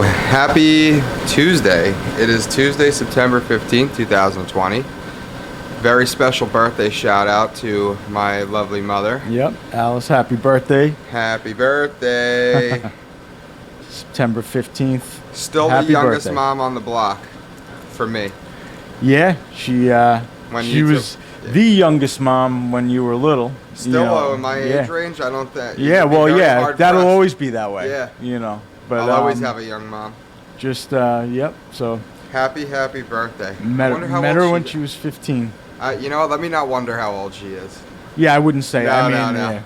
happy Tuesday. It is Tuesday, September 15th, 2020. Very special birthday shout out to my lovely mother. Yep, Alice, happy birthday. Happy birthday. September 15th. Still happy the youngest birthday. mom on the block for me. Yeah, she was the youngest mom when you were little. Still, in my age range, I don't think. Yeah, well, yeah, that'll always be that way. Yeah. But I'll always have a young mom. Yep, so. Happy birthday. Met her when she was 15. Let me not wonder how old she is. Yeah, I wouldn't say. No. Yeah,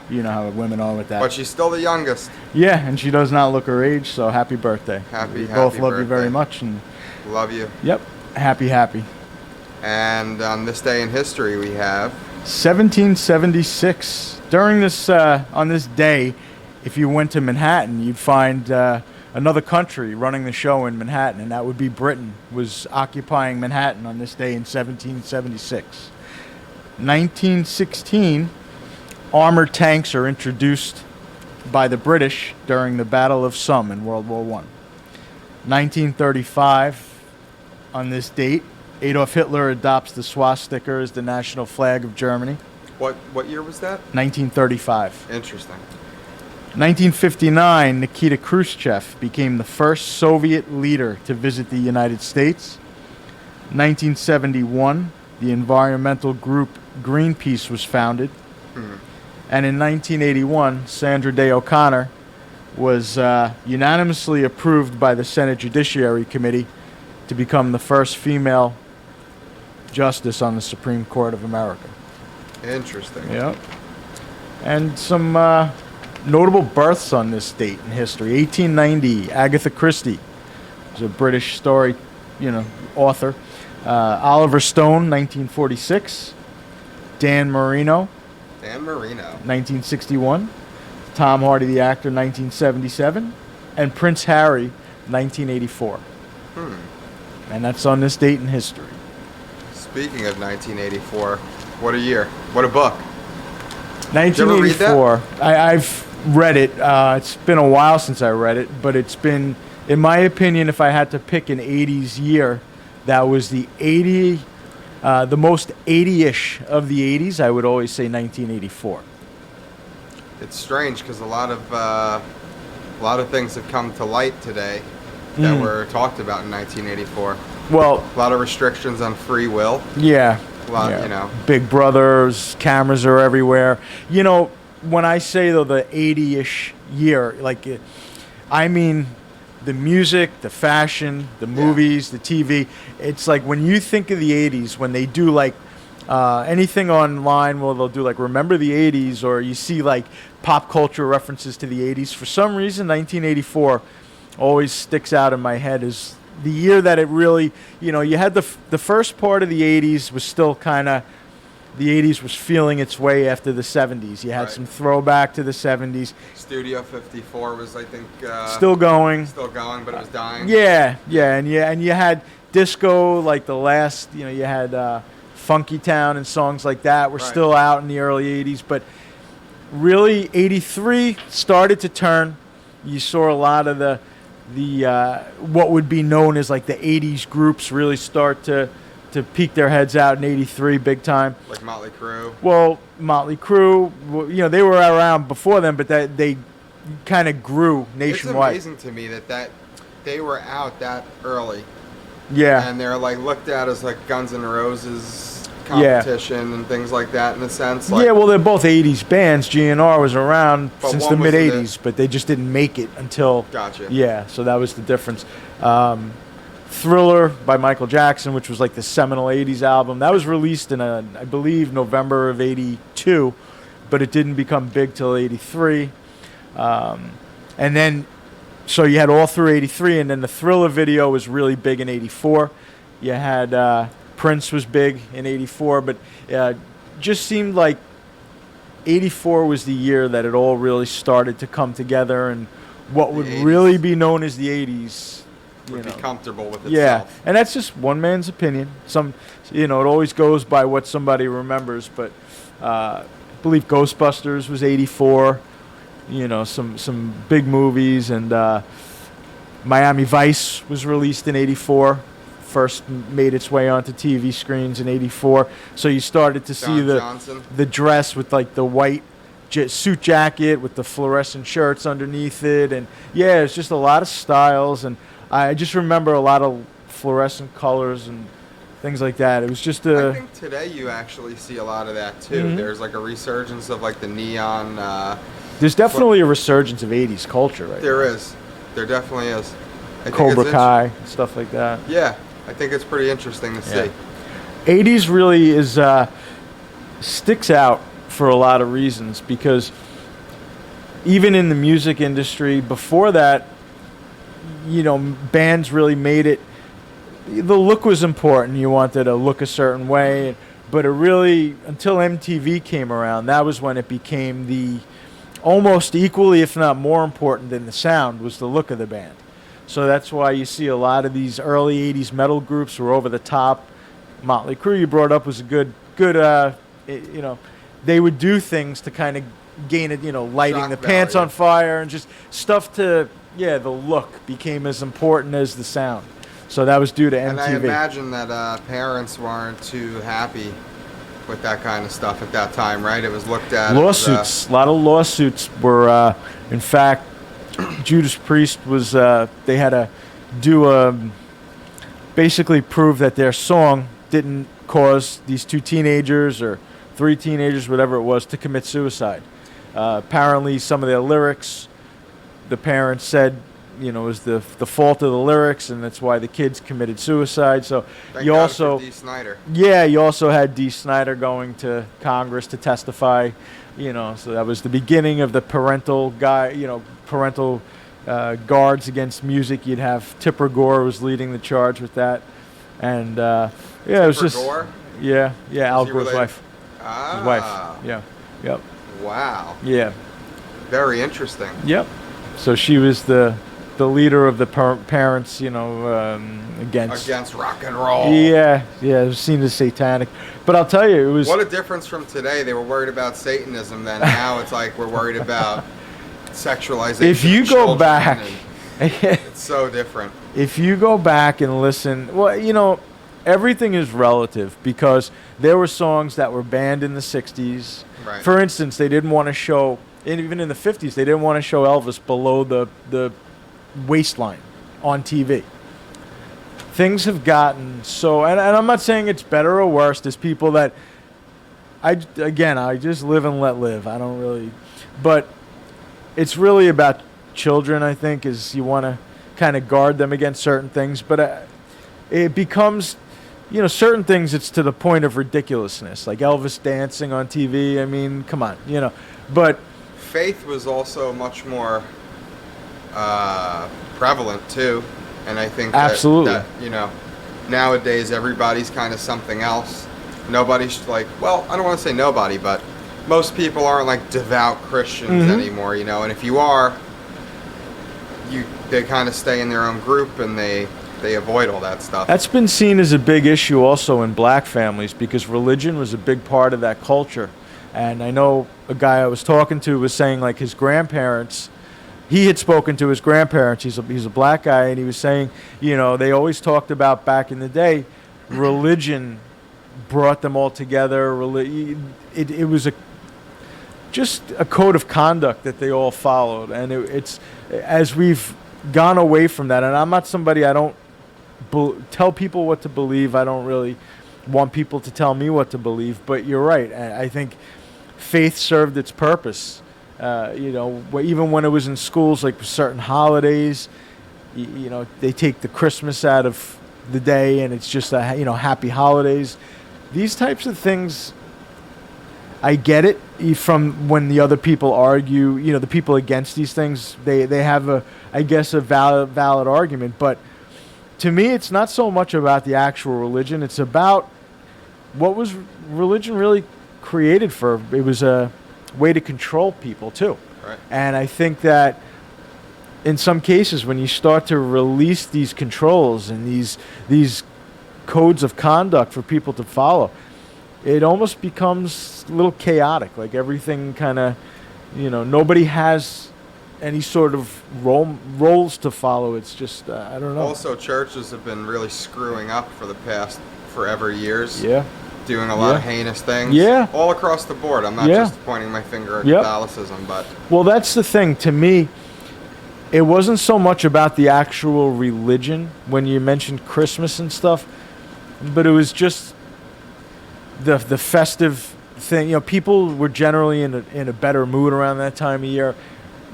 you know how women are with that. But she's still the youngest. Yeah, and she does not look her age, so happy birthday. We both love you very much. And love you. Yep, happy. And on this day in history, we have 1776. During this, on this day, if you went to Manhattan, you'd find another country running the show in Manhattan, and that would be Britain, was occupying Manhattan on this day in 1776. 1916, armored tanks are introduced by the British during the Battle of Somme in World War I. 1935, on this date, Adolf Hitler adopts the swastika as the national flag of Germany. What year was that? 1935. Interesting. 1959, Nikita Khrushchev became the first Soviet leader to visit the United States. 1971, the environmental group Greenpeace was founded. And in 1981, Sandra Day O'Connor was unanimously approved by the Senate Judiciary Committee to become the first female justice on the Supreme Court of America. Interesting. Yep. And some notable births on this date in history. 1890, Agatha Christie was a British story, author. Oliver Stone, 1946. Dan Marino. 1961. Tom Hardy, the actor, 1977. And Prince Harry, 1984. And that's on this date in history. Speaking of 1984, what a year. What a book. 1984. Did you ever read that? I've read it. It's been a while since I read it, but it's been, in my opinion, if I had to pick an 80s year, that was the most 80-ish of the 80s, I would always say 1984. It's strange because a lot of things have come to light today that were talked about in 1984. Well, a lot of restrictions on free will. Yeah. A lot, Big Brothers, cameras are everywhere. When I say, though, the 80-ish year, I mean the music, the fashion, the movies, the TV. It's like when you think of the 80s, when they do anything online, they'll do Remember the 80s, or you see pop culture references to the 80s. For some reason, 1984 always sticks out in my head as the year that it really, you had the first part of the 80s was still kind of, the 80s was feeling its way after the 70s. You had some throwback to the 70s. Studio 54 was, I think... still going, but it was dying. Yeah, and you had disco, the last, you had Funky Town and songs like that were still out in the early 80s. But really, 83 started to turn. You saw a lot of the what would be known as the 80s groups really start to peek their heads out in 83 big time. Like Motley Crue. Well, Motley Crue, they were around before them, but they kind of grew nationwide. It's amazing to me that they were out that early. Yeah. And they're looked at as Guns N' Roses competition and things like that in a sense. They're both 80s bands. GNR was around since the mid 80s, but they just didn't make it until. Gotcha. Yeah, so that was the difference. Thriller by Michael Jackson, which was the seminal 80s album, that was released in I believe November of 82, but it didn't become big till 83. And then so you had all through 83, and then the Thriller video was really big in 84. You had Prince was big in 84, but just seemed like 84 was the year that it all really started to come together, and what would really be known as the 80s would be comfortable with itself. Yeah, and that's just one man's opinion. It always goes by what somebody remembers, but I believe Ghostbusters was 84. Some big movies, and Miami Vice was released in '84. First made its way onto TV screens in '84. So you started to see Don Johnson. the dress with like the white suit jacket with the fluorescent shirts underneath it, and yeah, it's just a lot of styles. And I just remember a lot of fluorescent colors and things like that. It was just I think today you actually see a lot of that too. Mhm. There's like a resurgence of like the neon. There's definitely a resurgence of '80s culture, right? There is. There definitely is. I think Cobra it's Kai, stuff like that. Yeah, I think it's pretty interesting to Yeah. see. '80s really is sticks out for a lot of reasons, because even in the music industry before that, bands really made it. The look was important. You wanted to look a certain way, but it really, until MTV came around, that was when it became the almost equally, if not more important than the sound, was the look of the band. So that's why you see a lot of these early '80s metal groups were over the top. Motley Crue, you brought up, was a good. They would do things to kind of gain it, lighting Shock the pants value. on fire and just stuff to, the look became as important as the sound. So that was due to MTV. And I imagine that parents weren't too happy with that kind of stuff at that time, right? It was looked at Lawsuits, a lot of lawsuits were, in fact, Judas Priest was, they had to do basically prove that their song didn't cause these two teenagers or three teenagers, whatever it was, to commit suicide. Apparently, some of their lyrics, the parents said, was the fault of the lyrics, and that's why the kids committed suicide. So Thank you God also, for Dee Snider. yeah, you also had Dee Snider going to Congress to testify. So that was the beginning of the parental guards against music. You'd have Tipper Gore was leading the charge with that, and it was Tipper just Gore? yeah, Al he Gore's related? wife. Ah. His wife. Yeah. Yep. Wow. Yeah. Very interesting. Yep. So she was the leader of the parents, against. Against rock and roll. Yeah. It was seen as satanic. But I'll tell you, it was. What a difference from today. They were worried about Satanism then. Now it's like we're worried about sexualization. If you of go children, back, and it's so different. if you go back and listen, well, everything is relative, because there were songs that were banned in the 60s. Right. For instance, they didn't want to show, and even in the 50s, they didn't want to show Elvis below the waistline on TV. Things have gotten so, and I'm not saying it's better or worse. There's people that, I just live and let live. I don't really, but it's really about children, I think, is you want to kind of guard them against certain things. But it becomes, certain things, it's to the point of ridiculousness, like Elvis dancing on TV. I mean, come on, But Faith was also much more prevalent too, and I think Absolutely. that nowadays everybody's kind of something else. Nobody's like, well, I don't want to say nobody, but most people aren't like devout Christians Mhm. anymore, and if you are, they kind of stay in their own group and they avoid all that stuff. that's been seen as a big issue also in black families, because religion was a big part of that culture. And I know a guy I was talking to was saying, like, his grandparents, he had spoken to his grandparents. He's a black guy, and he was saying, they always talked about back in the day, religion brought them all together. It was just a code of conduct that they all followed. And it's as we've gone away from that, and I'm not somebody, I don't tell people what to believe. I don't really want people to tell me what to believe. But you're right. I think faith served its purpose. Even when it was in schools, like certain holidays, they take the Christmas out of the day, and it's just happy holidays. These types of things, I get it from when the other people argue. The people against these things, they have a valid argument. But to me, it's not so much about the actual religion. It's about what was religion really created for. It was a way to control people too. Right. And I think that in some cases, when you start to release these controls and these codes of conduct for people to follow, it almost becomes a little chaotic. Like everything kind of, nobody has any sort of roles to follow. It's just I don't know. Also, churches have been really screwing up for the past forever years. Yeah. Doing a lot of Yeah. heinous things. Yeah. All across the board. I'm not Yeah. just pointing my finger at Yep. Catholicism, but Well, that's the thing. To me, it wasn't so much about the actual religion when you mentioned Christmas and stuff, but it was just the festive thing. You know, people were generally in a better mood around that time of year.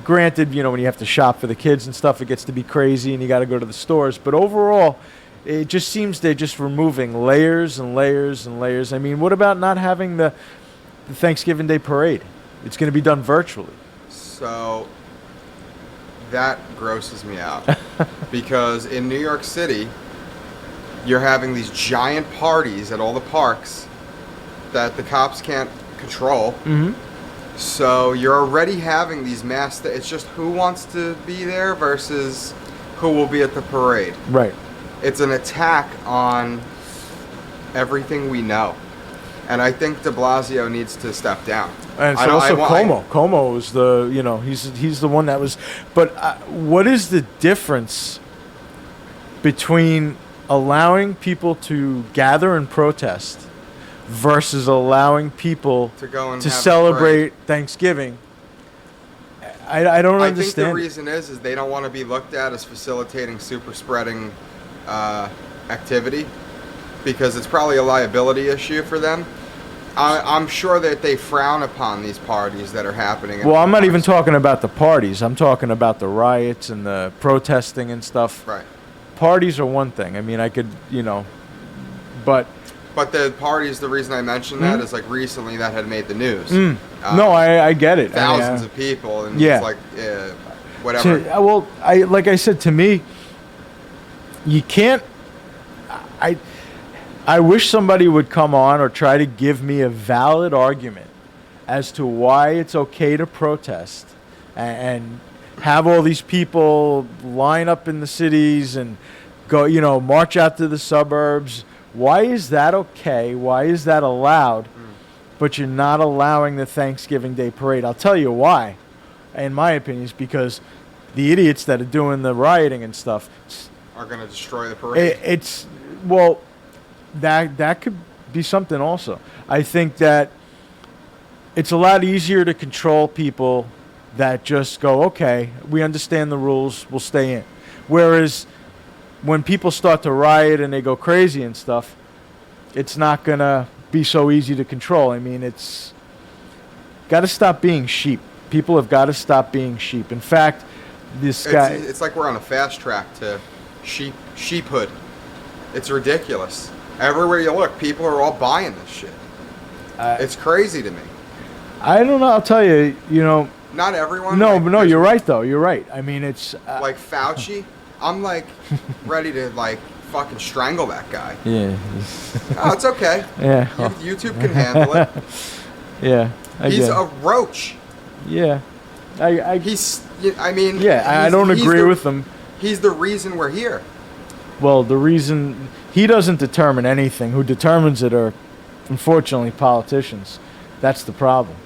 Granted, you know, when you have to shop for the kids and stuff, it gets to be crazy and you got to go to the stores. But overall, it just seems they're just removing layers and layers and layers. I mean, what about not having the Thanksgiving Day parade? It's going to be done virtually. so that grosses me out. Because in New York City, you're having these giant parties at all the parks that the cops can't control. Mm-hmm. So you're already having these mass. It's just who wants to be there versus who will be at the parade. Right. It's an attack on everything we know, and I think De Blasio needs to step down. And I so don't- I also want- Como. Como was the, you know, he's the one that was. But what is the difference between allowing people to gather and protest versus allowing people To go and to have a celebrate Thanksgiving? I don't I think the understand. reason is they don't want to be looked at as facilitating super spreading activity, because it's probably a liability issue for them. I'm sure that they frown upon these parties that are happening. Well, I'm not even talking about the parties. I'm talking about the riots and the protesting and stuff. Right. Parties are one thing. I mean, I could, you know, but But the parties, the reason I mentioned that is like recently that had made the news. no, I get it. Thousands of people, and Yeah. it's like whatever. Well, like I said, to me, you can't. I wish somebody would come on or try to give me a valid argument as to why it's okay to protest and have all these people line up in the cities and go, you know, march out to the suburbs. Why is that okay? Why is that allowed? But you're not allowing the Thanksgiving Day parade. I'll tell you why. In my opinion, is because the idiots that are doing the rioting and stuff, Are going to destroy the parade. it's well, that could be something also. I think that it's a lot easier to control people that just go, okay, we understand the rules, we'll stay in. Whereas when people start to riot and they go crazy and stuff, it's not going to be so easy to control. I mean, it's got to stop being sheep. People have got to stop being sheep. In fact, this guy... It's like we're on a fast track to sheephood. It's ridiculous. Everywhere you look, people are all buying this shit. It's crazy to me. I don't know. I'll tell you, you know... Not everyone. No, like, but no, there's- you're right, though. You're right. I mean, it's... Like Fauci, I'm like ready to like fucking strangle that guy. yeah. Oh, it's okay. Yeah. YouTube can handle it. Yeah. I He's get a it. roach. Yeah. I mean. yeah, I he's- don't he's agree the- with them. He's the reason we're here. Well, the reason he doesn't determine anything. Who determines it are, unfortunately, politicians. That's the problem.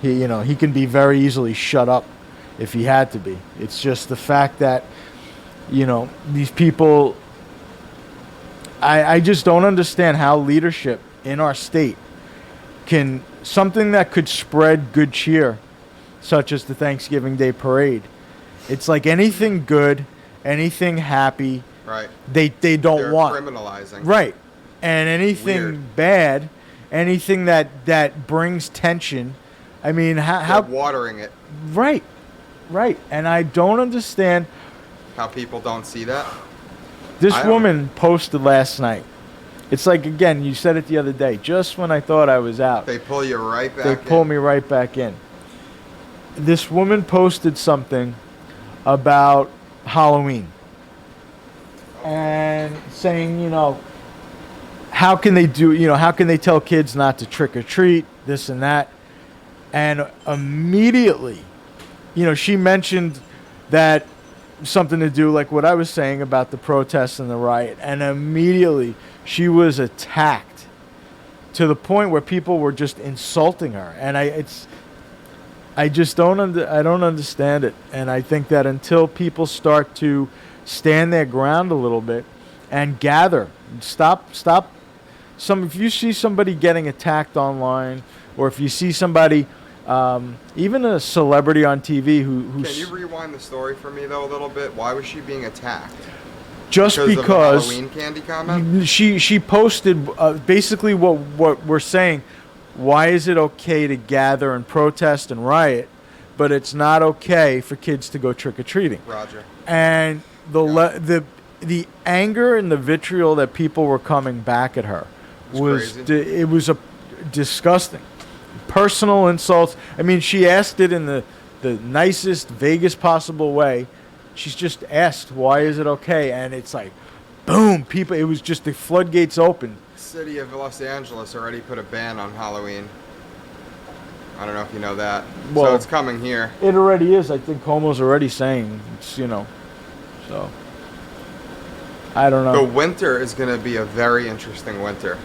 He can be very easily shut up if he had to be. It's just the fact that, these people. I just don't understand how leadership in our state can something that could spread good cheer, such as the Thanksgiving Day parade. It's like anything good, anything happy. Right. They don't They're want. criminalizing. Right. And anything Weird. bad, anything that brings tension. I mean, how They're watering it. right. And I don't understand. How people don't see that. This I don't- woman posted last night. It's like, again, you said it the other day. Just when I thought I was out, They pull you right back. they pull in. me right back in. This woman posted something about Halloween and saying, how can they how can they tell kids not to trick or treat, this and that? And immediately, she mentioned that something to do like what I was saying about the protests and the riot, and immediately she was attacked to the point where people were just insulting her. And I just I don't understand it, and I think that until people start to stand their ground a little bit and gather, stop. If you see somebody getting attacked online, or if you see somebody, even a celebrity on TV Can who's you rewind the story for me though a little bit? Why was she being attacked? just Of the because Halloween candy comment? she posted basically what we're saying. Why is it okay to gather and protest and riot, but it's not okay for kids to go trick or treating? Roger. And the anger and the vitriol that people were coming back at her was crazy. it was a disgusting. Personal insults. I mean, she asked it in the nicest, vaguest possible way. She's just asked, "Why is it okay?" And it's like, boom! People. It was just the floodgates opened. City of Los Angeles already put a ban on Halloween. I don't know if you know that. Well, so it's coming here. It already is. I think Cuomo's already saying it's, so I don't know. The winter is going to be a very interesting winter.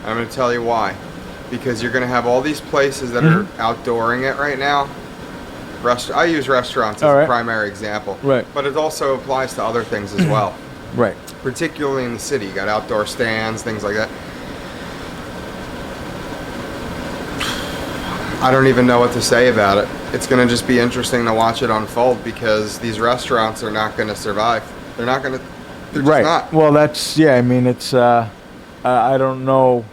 And I'm going to tell you why. Because you're going to have all these places that are outdooring it right now. I use restaurants as All right. a primary example. Right. But it also applies to other things as well. Right. Particularly in the city. You got outdoor stands, things like that. I don't even know what to say about it. It's going to just be interesting to watch it unfold because these restaurants are not going to survive. They're not going to. They're just Right. not. Well, that's I mean, it's I don't know.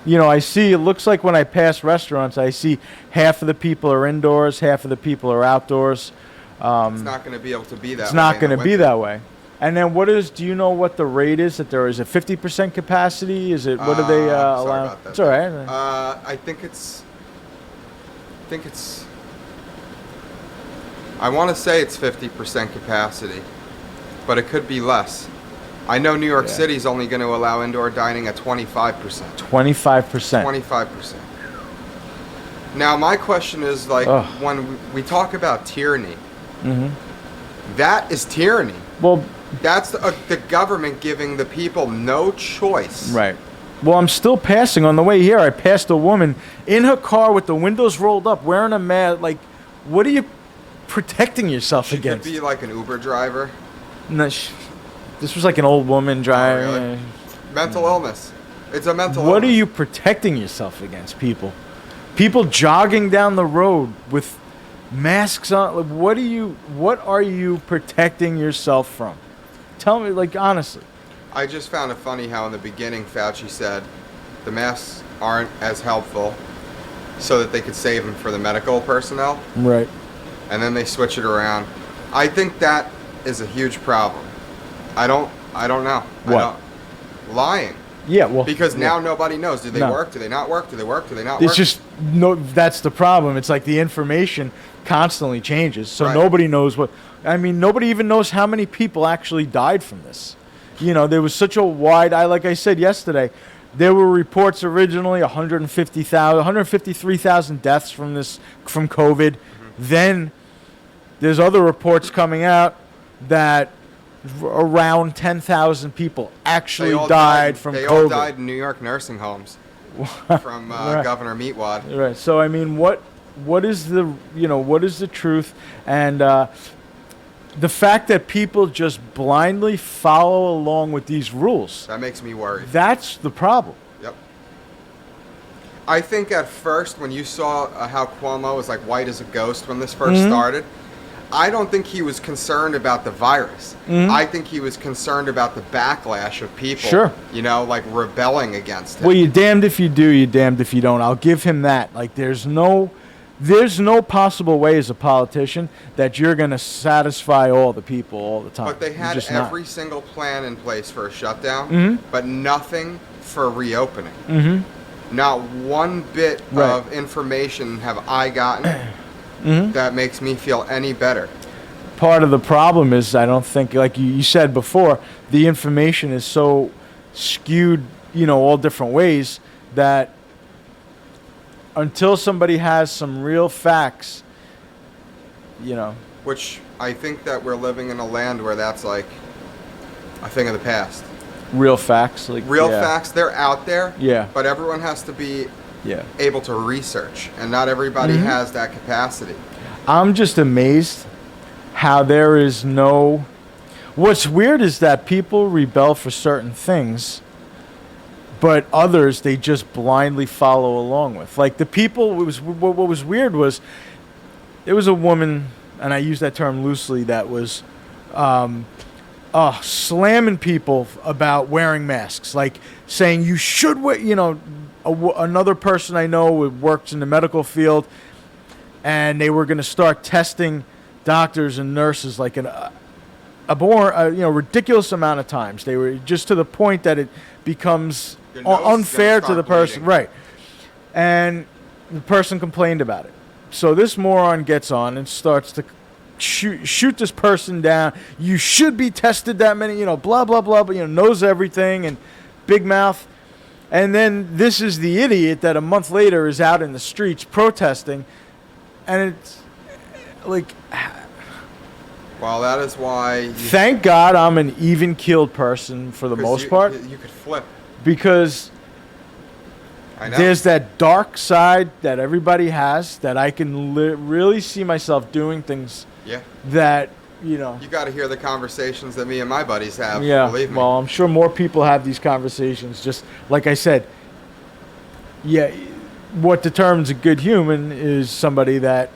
I see. It looks like when I pass restaurants, I see half of the people are indoors, half of the people are outdoors. It's not going to be able to be that. It's way not in going the to be winter. that way. And then do you know what the rate is that there is? A 50% capacity? Is it, what do they Sorry allow? about that. It's all right. I think it's. I want to say it's 50% capacity, but it could be less. I know New York Yeah. City's only going to allow indoor dining at 25%. 25%. 25%. Now, my question is Ugh. when we talk about tyranny, Hmm. that is tyranny. Well, That's the government giving the people no choice. right. Well, I'm still passing on the way here. I passed a woman in her car with the windows rolled up, wearing a mask. Like, what are you protecting yourself She against? could be like an Uber driver. No, this was like an old woman driving. really? Mental illness. It's a mental What are illness. you protecting yourself against, people? People jogging down the road with masks on. Like, what are you protecting yourself from? Tell me, like, honestly. I just found it funny how in the beginning Fauci said the masks aren't as helpful so that they could save them for the medical personnel, Right. and then they switch it around. I think that is a huge problem. I don't know. What? Lying. Yeah, well. Because yeah. now nobody knows. Do they No. work? Do they not work? Do they work? Do they not It's work? just no. That's the problem. It's like the information constantly changes, so Right. nobody knows what. I mean, nobody even knows how many people actually died from this. There was such a wide. Like I said yesterday, there were reports originally 153,000 deaths from COVID. Then there's other reports coming out that around 10,000 people actually They all died from They COVID. all died in New York nursing homes from Right. Governor Meatwad. Right. So I mean, what is the truth? And the fact that people just blindly follow along with these rules, That makes me worried. that's the problem. Yep. I think at first when you saw how Cuomo was like white as a ghost when this 1st started, I don't think he was concerned about the virus. I think he was concerned about the backlash of people, Sure. like rebelling against him. Well, you're damned if you do, you're damned if you don't. I'll give him that. Like, there's no possible way as a politician that you're going to satisfy all the people all the time. But they You're had just not. every single plan in place for a shutdown, Mm-hmm. but nothing for reopening. Not one bit Right. of information have I gotten that makes me feel any better. Part of the problem is, I don't think, like you said before, the information is so skewed, all different ways, that until somebody has some real facts, Which I think that we're living in a land where that's like a thing of the past. real facts, like Real yeah, facts, they're out there, Yeah. but everyone has to be Yeah. able to research, and not everybody has that capacity. I'm just amazed how there is no. What's weird is that people rebel for certain things, but others they just blindly follow along with. Like the people, what was weird was there was a woman, and I use that term loosely, that was slamming people about wearing masks, like saying you should wear. Another person I know who works in the medical field, and they were going to start testing doctors and nurses like ridiculous amount of times. They were just to the point that it becomes Your nose is gonna unfair to start the person, bleeding. right? And the person complained about it. So this moron gets on and starts to shoot this person down. You should be tested that many, blah blah blah, but knows everything and big mouth. And then this is the idiot that a month later is out in the streets protesting, and it's like. Well, that is why. Thank God I'm an even-keeled person for the most part, You could flip. because I know. there's that dark side that everybody has that I can really see myself doing things Yeah. that, You got to hear the conversations that me and my buddies have. yeah, Believe me. well, I'm sure more people have these conversations. Just like I said, yeah, what determines a good human is somebody that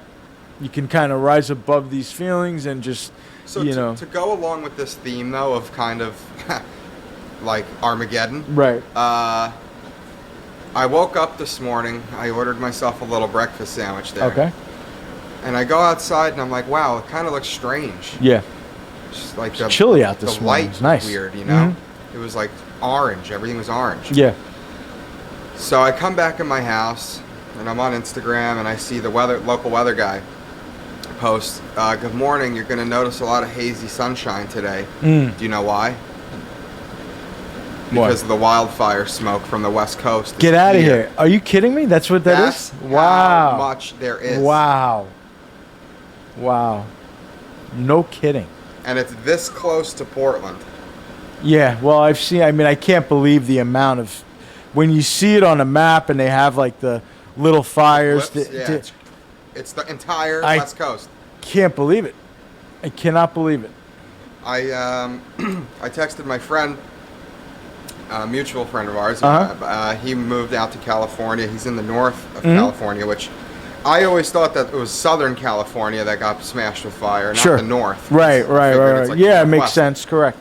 you can kind of rise above these feelings and just, So to go along with this theme, though, of kind of like Armageddon. right. I woke up this morning. I ordered myself a little breakfast sandwich there. Okay. And I go outside and I'm like, wow, it kind of looks strange. Yeah. Just like It's chilly out this the morning. light It's nice. weird, Mhm. It was like orange. Everything was orange. Yeah. So I come back in my house and I'm on Instagram and I see the local weather guy post, good morning, you're going to notice a lot of hazy sunshine today. Mm. Do you know why? What? Because of the wildfire smoke from the West Coast. is Get out of here. Are you kidding me? That's what that That's is? Wow. how much there is. Wow. Wow. No kidding. And it's this close to Portland. Yeah, well, I can't believe the amount of, when you see it on a map and they have like the little fires. Flips, yeah, it's the entire I- West Coast. Can't believe it. I cannot believe it. I I texted my friend, a mutual friend of ours. Uh-huh. He moved out to California. He's in the north of Mhm. California, which I always thought that it was Southern California that got smashed with fire, not Sure. the north. Right, I right, figured right. it's like Yeah, the it makes Northwest. sense. Correct.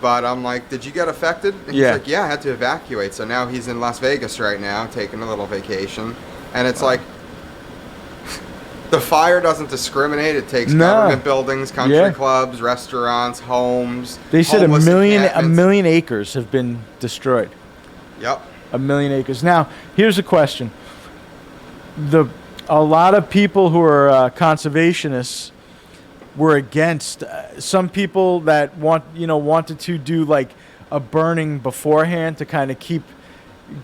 But I'm like, did you get affected? And Yeah. He's like, yeah, I had to evacuate. So now he's in Las Vegas right now, taking a little vacation. And it's like, the fire doesn't discriminate. It takes No. government buildings, country Yeah. clubs, restaurants, homes. They said homeless a encampments. million acres have been destroyed. Yep. A million acres. Now, here's a question. A lot of people who are conservationists were against. Some people that wanted to do like a burning beforehand to kind of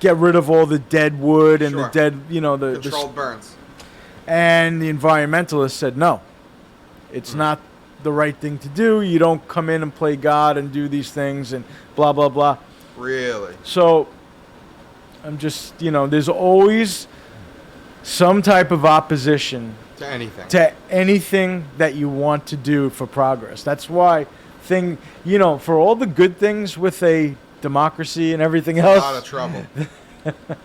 get rid of all the dead wood and Sure. the dead, the Controlled burns. and the environmentalists said no. It's not the right thing to do. You don't come in and play God and do these things and blah blah blah. Really? So I'm just, there's always some type of opposition To anything. to anything that you want to do for progress. That's why for all the good things with a democracy and everything It's else. a lot of trouble.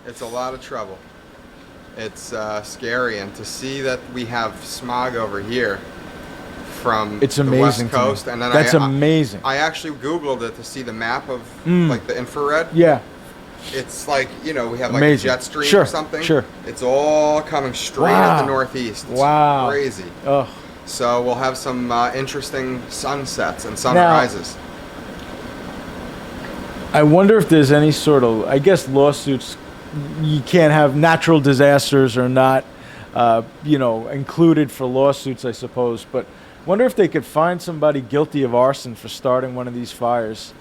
It's a lot of trouble. It's scary. And to see that we have smog over here from It's the amazing West to me. Coast. And then That's amazing. I actually Googled it to see the map of like the infrared. Yeah. It's like, we have like Amazing. a jet stream Sure, or something. sure. It's all coming straight at the northeast. It's Wow. crazy. Oh. So we'll have some interesting sunsets and sunrises. I wonder if there's any sort of, I guess lawsuits, you can't have natural disasters or not, included for lawsuits, I suppose. But wonder if they could find somebody guilty of arson for starting one of these fires,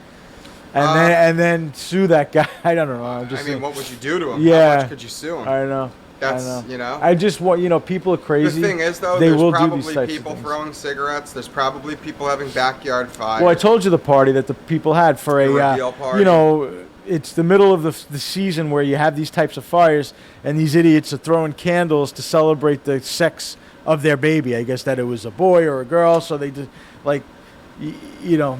and then sue that guy. I don't know. I'm just saying. What would you do to him? Yeah. How much could you sue him? I know. That's, I know. I just want, people are The crazy. thing is, though, they there's will do these probably types of people things. throwing cigarettes. There's probably people having backyard fires. Well, I told you the party that the people had for The a, reveal party. it's the middle of the season where you have these types of fires, and these idiots are throwing candles to celebrate the sex of their baby. I guess that it was a boy or a girl. So they just like, you know,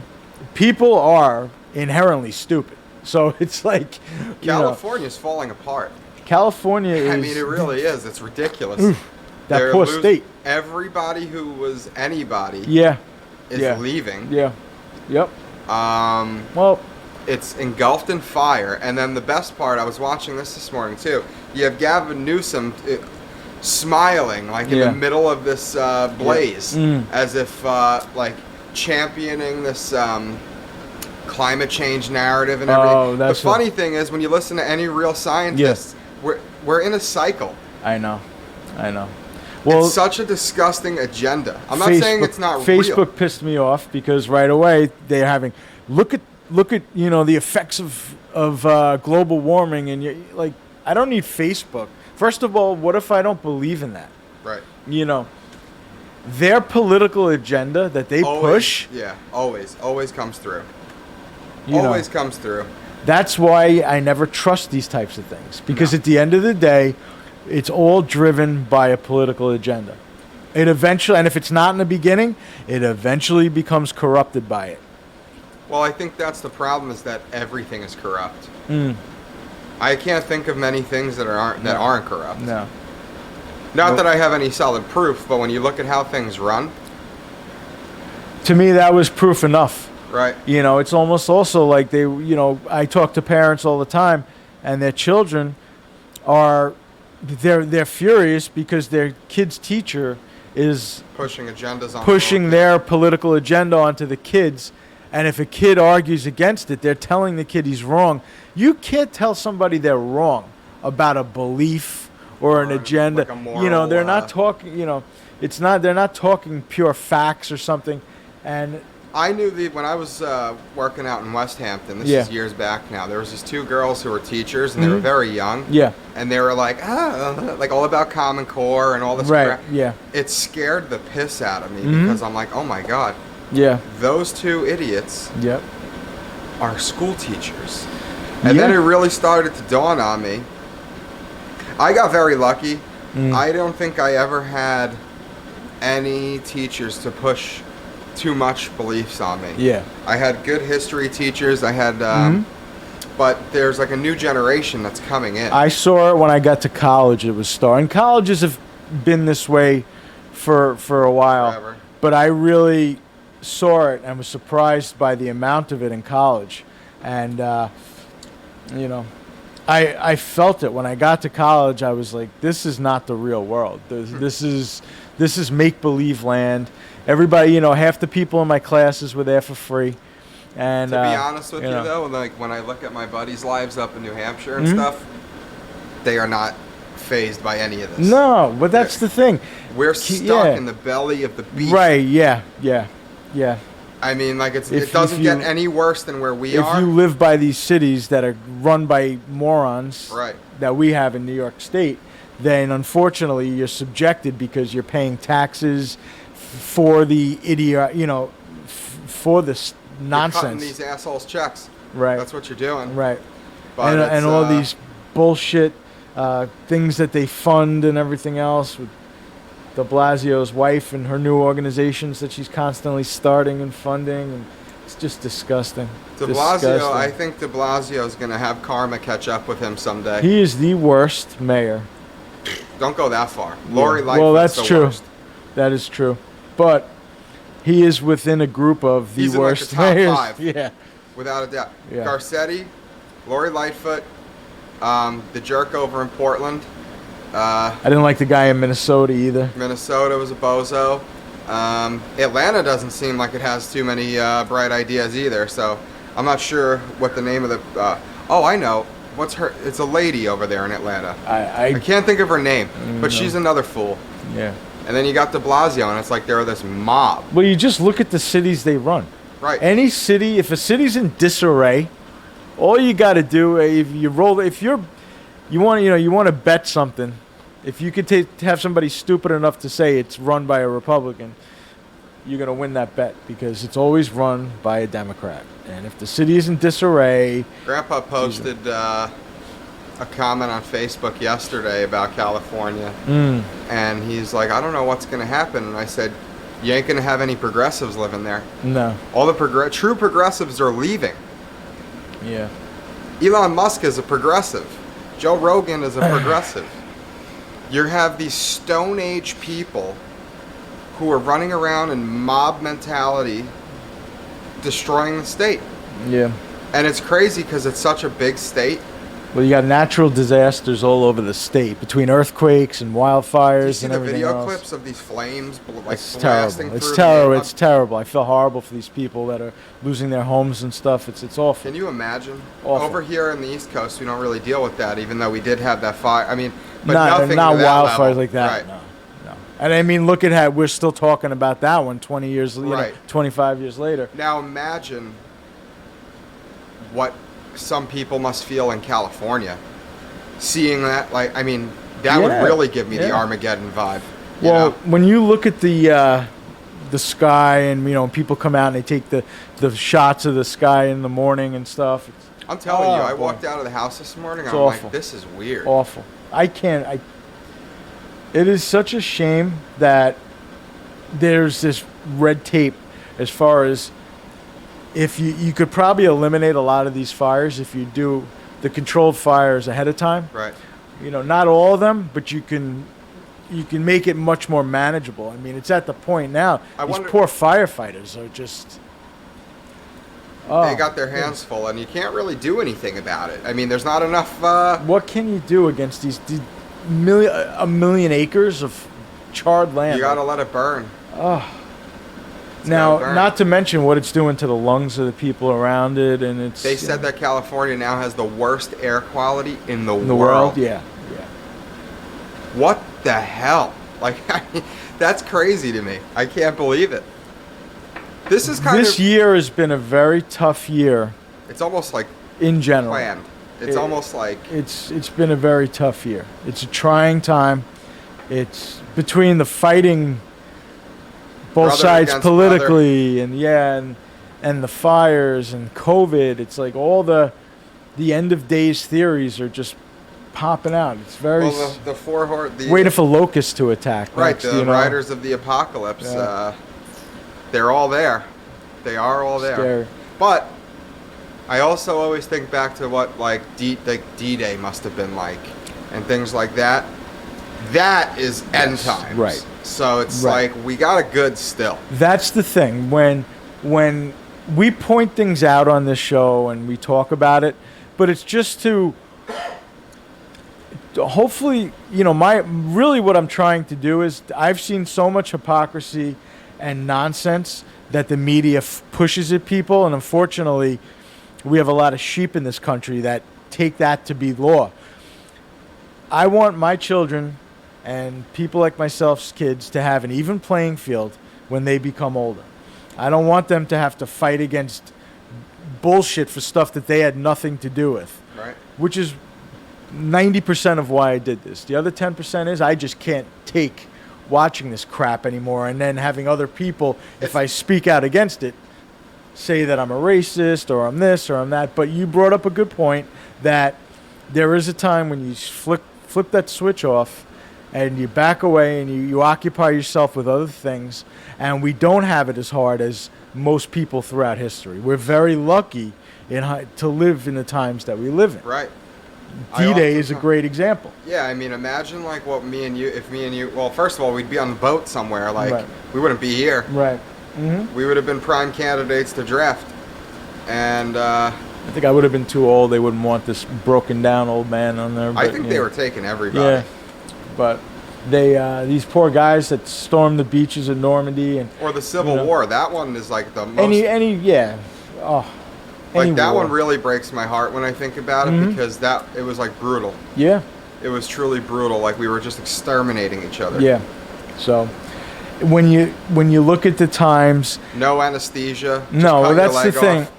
people are inherently stupid. So it's like, California's falling apart. California is. I mean, it really is. It's ridiculous. That They're poor losing- state. Everybody who was anybody Yeah. is yeah. leaving. Yeah. Yep. Well. It's engulfed in fire. And then the best part, I was watching this morning too. You have Gavin Newsom smiling like in Yeah. the middle of this blaze, Mm. as if like championing this climate change narrative and everything. Oh, The that's funny thing is, when you listen to any real scientists, we're in a cycle. I know. Well, It's such a disgusting agenda. I'm not saying it's not Facebook real. pissed me off because right away they're having look at the effects of global warming, and you like, I don't need Facebook. First of all, what if I don't believe in that? Right. Their political agenda that they push. Yeah, always comes through. you know, Always comes through. That's why I never trust these types of things, because No. at the end of the day, it's all driven by a political agenda. It eventually, and if it's not in the beginning, it eventually becomes corrupted by it. Well, I think that's the problem, is that everything is corrupt. Mm. I can't think of many things that aren't corrupt. No. Not that I have any solid proof, but when you look at how things run, To me, that was proof enough. right? It's almost also like I talk to parents all the time, and their children they're furious because their kid's teacher is Pushing agendas on pushing the their political agenda onto the kids. And if a kid argues against it, they're telling the kid he's wrong. You can't tell somebody they're wrong about a belief or an Or agenda. like a moral, They're not talking, they're not talking pure facts or something. And I knew when I was working out in West Hampton, this Yeah. is years back now, there was these two girls who were teachers, and they were Mhm. very young. yeah, And they were like all about Common Core and all this right, crap. yeah, It scared the piss out of me, Mhm. because I'm like, oh my God, yeah, those two idiots yep. are school teachers. And then Yeah. it really started to dawn on me. I got very lucky. Mm. I don't think I ever had any teachers to push too much beliefs on me. Yeah. I had good history teachers. I had, Mhm. but there's like a new generation that's coming in. I saw it when I got to college. It was starting. Colleges have been this way for a while, Forever. but I really saw it and was surprised by the amount of it in college. And I felt it when I got to college. I was like, this is not the real world. This is make believe land. Everybody, half the people in my classes were there for free. And To be honest with you, know. though, like when I look at my buddies' lives up in New Hampshire and Mhm. stuff, they are not phased by any of this. No, but that's the thing. We're stuck yeah. in the belly of the beast. Right, yeah. I mean, like If- it doesn't if get you- any worse than where we If are. you live by these cities that are run by morons Right. that we have in New York State, then unfortunately you're subjected because you're paying taxes for the idiot, for this You're nonsense. cutting these assholes checks. Right. That's what you're doing. Right. But And it's, all these bullshit things that they fund and everything else with de Blasio's wife and her new organizations that she's constantly starting and funding. And it's just disgusting. De Blasio, Disgusting. I think De Blasio is going to have karma catch up with him someday. He is the worst mayor. Don't go that far. Lori Yeah. Lightfoot's Well, that's the true. worst. That is true. But he is within a group of the He's in, like, worst the top mayors. 5. Yeah. Without a doubt. Yeah. Garcetti, Lori Lightfoot, the jerk over in Portland, I didn't like the guy in Minnesota either. Minnesota was a bozo. Atlanta doesn't seem like it has too many bright ideas either, so I'm not sure what the name of the... oh, I know. What's her... It's a lady over there in Atlanta. I I can't think of her name, but No. she's another fool. yeah. And then you got de Blasio, and it's like they're this mob. Well, you just look at the cities they run. Right. Any city, if a city's in disarray, all you got to do, if you want to bet something, if you could have somebody stupid enough to say it's run by a Republican, you're going to win that bet because it's always run by a Democrat. And if the city is in disarray, Grandpa posted a comment on Facebook yesterday about California, Mm. and he's like, I don't know what's going to happen. And I said, you ain't going to have any progressives living there. No. All the true progressives are leaving. Yeah. Elon Musk is a progressive. Joe Rogan is a progressive. You have these Stone Age people who are running around in mob mentality, destroying the state. Yeah. And it's crazy because it's such a big state. Well, you got natural disasters all over the state between earthquakes and wildfires Do you see and the everything video else. clips of these flames like It's blasting terrible. It's through terrible. the- It's terrible. I feel horrible for these people that are losing their homes and stuff. It's awful. Can you imagine? Awful. Over here in the East Coast, we don't really deal with that, even though we did have that fire. I mean, but not nothing not to that wildfires level. like that. Right. No, no. And I mean, look at how we're still talking about that one 20 years, Right. 25 years later. Now imagine what some people must feel in California, seeing that. Like, I mean, that would Yeah, really give me the yeah. Armageddon vibe. You Well, know? when you look at the sky and people come out and they take the shots of the sky in the morning and stuff, it's I'm telling you, I boy. walked out of the house this morning. It's I'm awful. like, this is weird. awful. It is such a shame that there's this red tape as far as if you could probably eliminate a lot of these fires if you do the controlled fires ahead of time. Right. Not all of them, but you can make it much more manageable. I mean, it's at the point now. I These wonder- poor firefighters are just. They got their hands full, and you can't really do anything about it. I mean, there's not enough. What can you do against these a million acres of charred land? You gotta let it burn. Oh. It's Now, gotta burn. not to mention what it's doing to the lungs of the people around it, and it's. They said that California now has the worst air quality in the in the world. world, yeah. What the hell? Like, that's crazy to me. I can't believe it. This is kind This of. year has been a very tough year It's almost like in general. planned. It's It- almost like. It's been a very tough year. It's a trying time. It's between the fighting, both Brother sides against politically, and the fires and COVID. It's like all the end of days theories are just popping out. It's very Well, the four horse. waiting for locusts to attack. Right, next, the riders of the apocalypse. Yeah. They're all there. They are all there. Scary. But I also always think back to what like D-Day must have been like, and things like that. That is end Yes, times. right. So it's Right. like we got a good still. That's the thing. When we point things out on this show and we talk about it, but it's just to hopefully, what I'm trying to do is I've seen so much hypocrisy and nonsense that the media pushes at people, and unfortunately, we have a lot of sheep in this country that take that to be law. I want my children and people like myself's kids to have an even playing field when they become older. I don't want them to have to fight against bullshit for stuff that they had nothing to do with, Right. which is 90% of why I did this. The other 10% is I just can't take watching this crap anymore and then having other people, if I speak out against it, say that I'm a racist or I'm this or I'm that. But you brought up a good point that there is a time when you flip that switch off and you back away and you occupy yourself with other things, and we don't have it as hard as most people throughout history. We're very lucky to live in the times that we live in. Right. I D-Day often is a thought- great example. Yeah, I mean, imagine like what me and you. Well, first of all, we'd be on the boat somewhere. Like Right. we wouldn't be here. Right. Mm-hmm. We would have been prime candidates to draft. And I think I would have been too old. They wouldn't want this broken down old man on there. I but, think you they know. were taking everybody. Yeah, but these poor guys that stormed the beaches of Normandy and Or the Civil You know. War. That one is like the most. any like that war. one really breaks my heart when I think about it Mhm. because it was like brutal. Yeah, It was truly brutal. Like we were just exterminating each other. yeah. So when you look at the times, No anesthesia. just no, cut your that's the leg thing. off.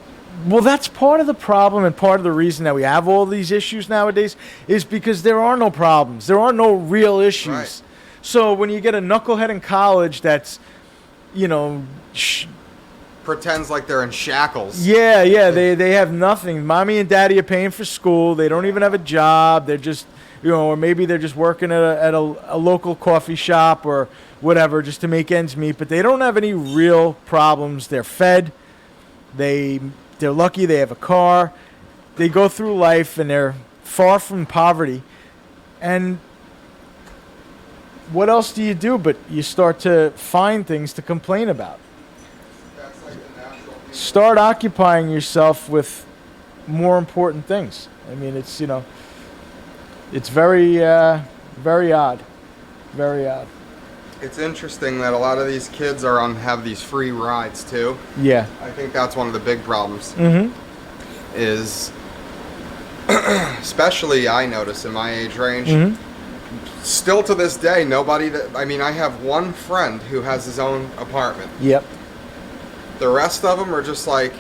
Well, that's part of the problem and part of the reason that we have all these issues nowadays is because there are no problems. There are no real issues. pretends like they're in shackles. Yeah, yeah, they have nothing. Mommy and daddy are paying for school. They don't even have a job. They're just, or maybe they're just working at a local coffee shop or whatever just to make ends meet. But they don't have any real problems. They're fed. They're lucky. They have a car. They go through life and they're far from poverty. And what else do you do? But you start to find things to complain about. That's like the natural thing. Start occupying yourself with more important things. I mean, it's it's very very odd, very odd. It's interesting that a lot of these kids have these free rides too. Yeah. I think that's one of the big problems. Mm-hmm. Is especially I notice in my age range. Mm-hmm. Still to this day, I have one friend who has his own apartment. Yep. The rest of them are just like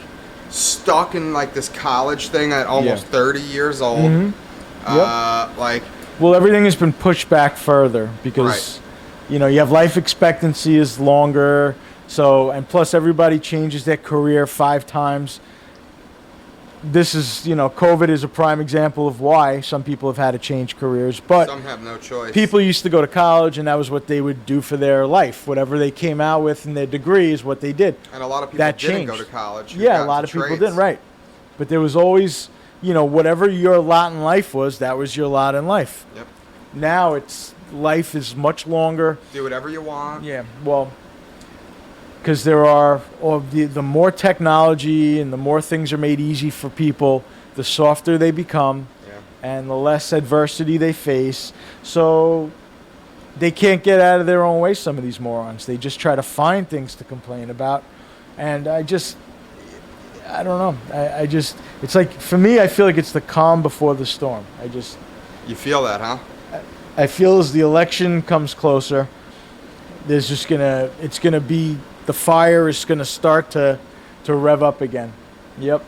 stuck in like this college thing at almost 30 years old. Mm-hmm. Like, well, everything has been pushed back further because, you have life expectancy is longer. So, and plus everybody changes their career 5 times. This is, COVID is a prime example of why some people have had to change careers. But some have no choice. people used to go to college, and that was what they would do for their life. Whatever they came out with in their degree is what they did. And a lot of people That didn't changed. go to college. who Yeah, got a lot into of people trades. didn't, right. But there was always, whatever your lot in life was, that was your lot in life. Yep. Now life is much longer. Do whatever you want. Yeah, well, because the more technology and the more things are made easy for people, the softer they become, Yeah. and the less adversity they face. So they can't get out of their own way, some of these morons. They just try to find things to complain about. And I don't know. It's like, for me, I feel like it's the calm before the storm. You feel that, huh? I feel as the election comes closer, the fire is gonna start to rev up again. Yep.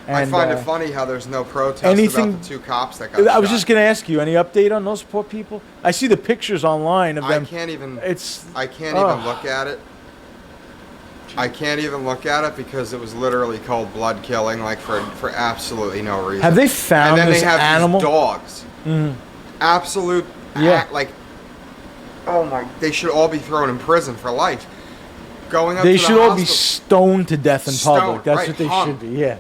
And, I find it funny how there's no protest anything- about the 2 cops that got I was shot. just gonna ask you, any update on those poor people? I see the pictures online of I them. can't even It's even look at it. I can't even look at it because it was literally cold blood killing, like for absolutely no reason. Have they And found then this they have animal? these dogs. Mhm. Absolute. Yeah. Oh my! They should all be thrown in prison for life. Going up They to should the all be hospital. stoned to death in public. Stoned, That's right, what they hung. should be. Yeah,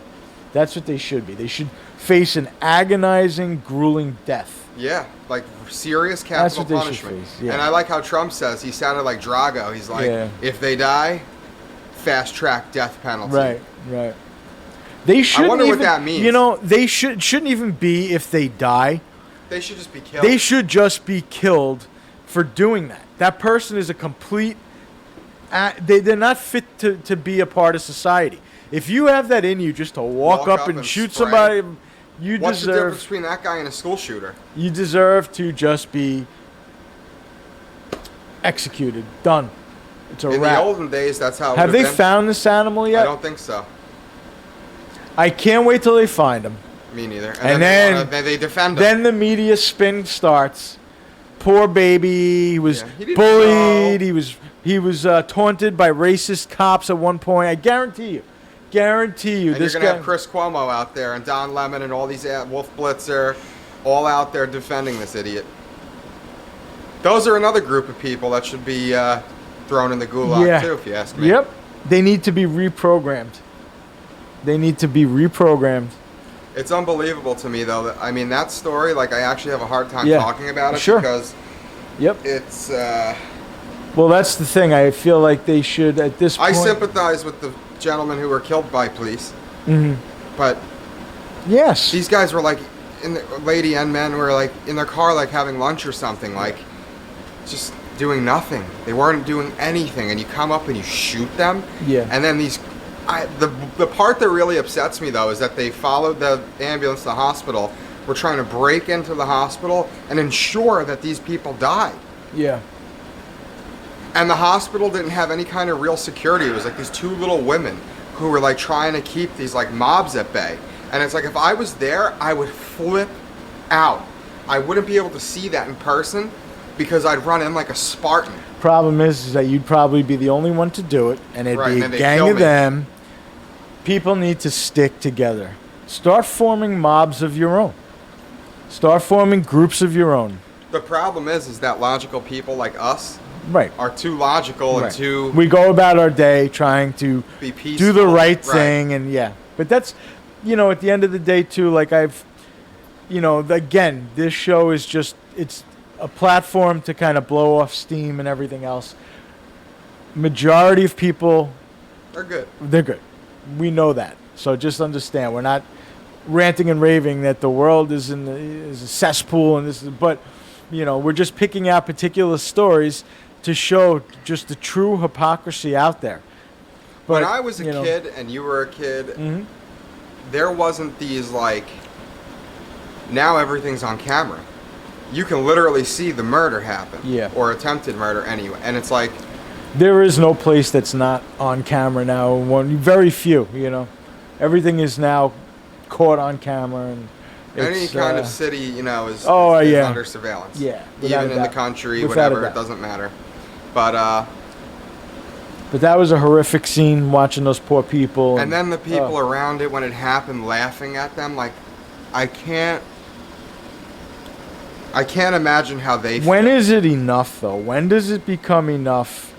that's what they should be. They should face an agonizing, grueling death. Yeah, like serious That's capital what they should punishment. face, yeah. And I like how Trump says, he sounded like Drago. He's like, Yeah. if they die, fast track death penalty. Right. They shouldn't wonder what even, that means. They shouldn't even be if they die. They should just be killed. They should just be killed for doing that. That person is a complete. They're not fit to be a part of society. If you have that in you, just to walk up and shoot spray. somebody, What's the difference between that guy and a school shooter? You deserve to just be executed. Done. It's a In wrap. the olden days, that's how it Have would've they been. found this animal I yet? don't think so. I can't wait till they find him. Me neither. And then they defend him. Then the media spin starts. Poor baby. He was Yeah, he didn't bullied. know. He was taunted by racist cops at one point. I guarantee you. and This you're going to guy. have Chris Cuomo out there and Don Lemon and all these Wolf Blitzer all out there defending this idiot. Those are another group of people that should be thrown in the gulag too, if you ask me. Yep. They need to be reprogrammed. It's unbelievable to me, though. That story, I actually have a hard time Yeah, talking about it sure. because Yep. it's. Well, that's the thing. I feel like they should, at this I point. sympathize with the gentlemen who were killed by police, but Yes. these guys were lady and men were in their car, having lunch or something, just doing nothing. They weren't doing anything, and you come up and you shoot them. Yeah. And then the part that really upsets me though is that they followed the ambulance to the hospital. Were trying to break into the hospital and ensure that these people died. Yeah. And the hospital didn't have any kind of real security. It was these 2 little women who were trying to keep these mobs at bay. And it's if I was there, I would flip out. I wouldn't be able to see that in person, because I'd run in like a Spartan. Problem is that you'd probably be the only one to do it, and it'd Right, be and a then they'd gang kill of me. them. People need to stick together. Start forming mobs of your own. Start forming groups of your own. The problem is that logical people like us Right. are too logical and Right. too We go about our day trying to be peaceful. do the right thing, and yeah. But that's, at the end of the day too, like again, this show is just, it's a platform to kind of blow off steam and everything else. Majority of people, They're good. they're good. We know that. So just understand, we're not ranting and raving that the world is is a cesspool and this is, but we're just picking out particular stories to show just the true hypocrisy out there. When But, I was a kid and you were a kid, Mhm. there wasn't these like, now everything's on camera. You can literally see the murder happen. Yeah. Or attempted murder anyway. And it's like, There is no place that's not on camera now. Very few, Everything is now caught on camera, and any it's, kind of city, is, Oh, is yeah. under surveillance. Yeah, without Even a in the doubt. country, Without a whatever, it doubt. doesn't matter. But But that was a horrific scene watching those poor people. and then the people oh. around it when it happened laughing at them, like I can't imagine how they feel. When is it enough, though? When does it become enough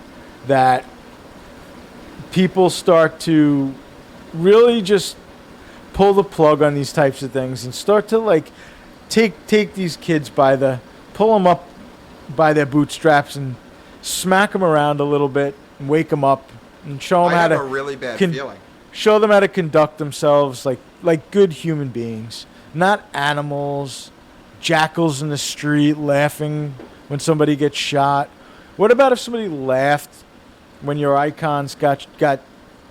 that people start to really just pull the plug on these types of things and start to take these kids pull them up by their bootstraps and smack them around a little bit and wake them up and show them I how have to a really bad con- feeling. show them how to conduct themselves like good human beings, not animals, jackals in the street laughing when somebody gets shot. What about if somebody laughed when your icons got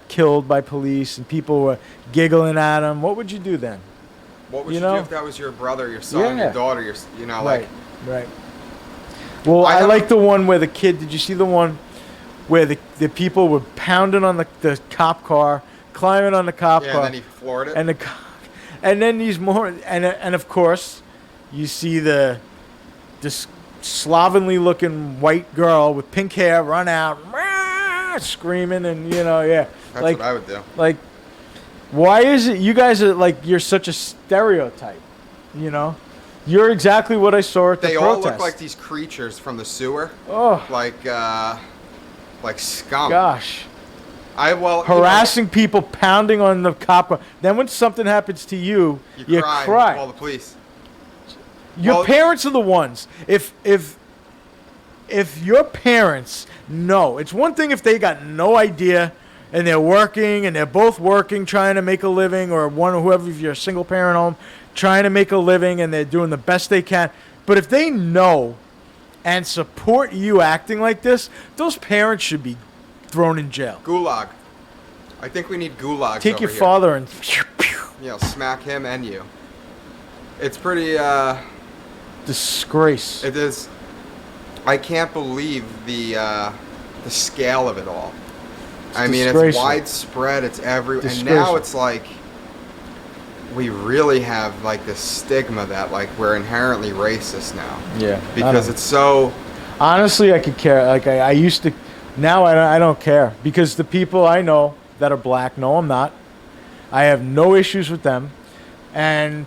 killed by police and people were giggling at them? What would you do then? What would you you know? do if that was your brother, your son, Yeah. your daughter, like Right. Well, I I have- like the one where the kid. Did you see the one where the people were pounding on the cop car, climbing on the cop yeah, car, and then he floored it. and and then these more and of course, you see this slovenly looking white girl with pink hair run out, screaming, and yeah, That's like what I would do. like, why is it you guys are you're such a stereotype? You're exactly what I saw at the They all protest. look like these creatures from the sewer, Oh like scum. gosh. Harassing. Harassing people, pounding on the cop car. Then when something happens to you, you cry. Call the police. Your Well- parents are the ones. If your parents know, it's one thing if they got no idea and they're working and they're both working trying to make a living, or whoever, if you're a single parent home trying to make a living and they're doing the best they can. But if they know and support you acting like this, those parents should be thrown in jail. Gulag. I think we need gulags. Take over your here. father and Smack him and you. It's pretty. disgrace. It is. I can't believe the scale of it all. I mean, it's disgraceful. widespread. It's everywhere, and Disgraceful. now it's like we really have like this stigma that like we're inherently racist now. Yeah, Because it's so. honestly, I could care. Like I used to. Now I don't care because the people I know that are black, no, I'm not. I have no issues with them, and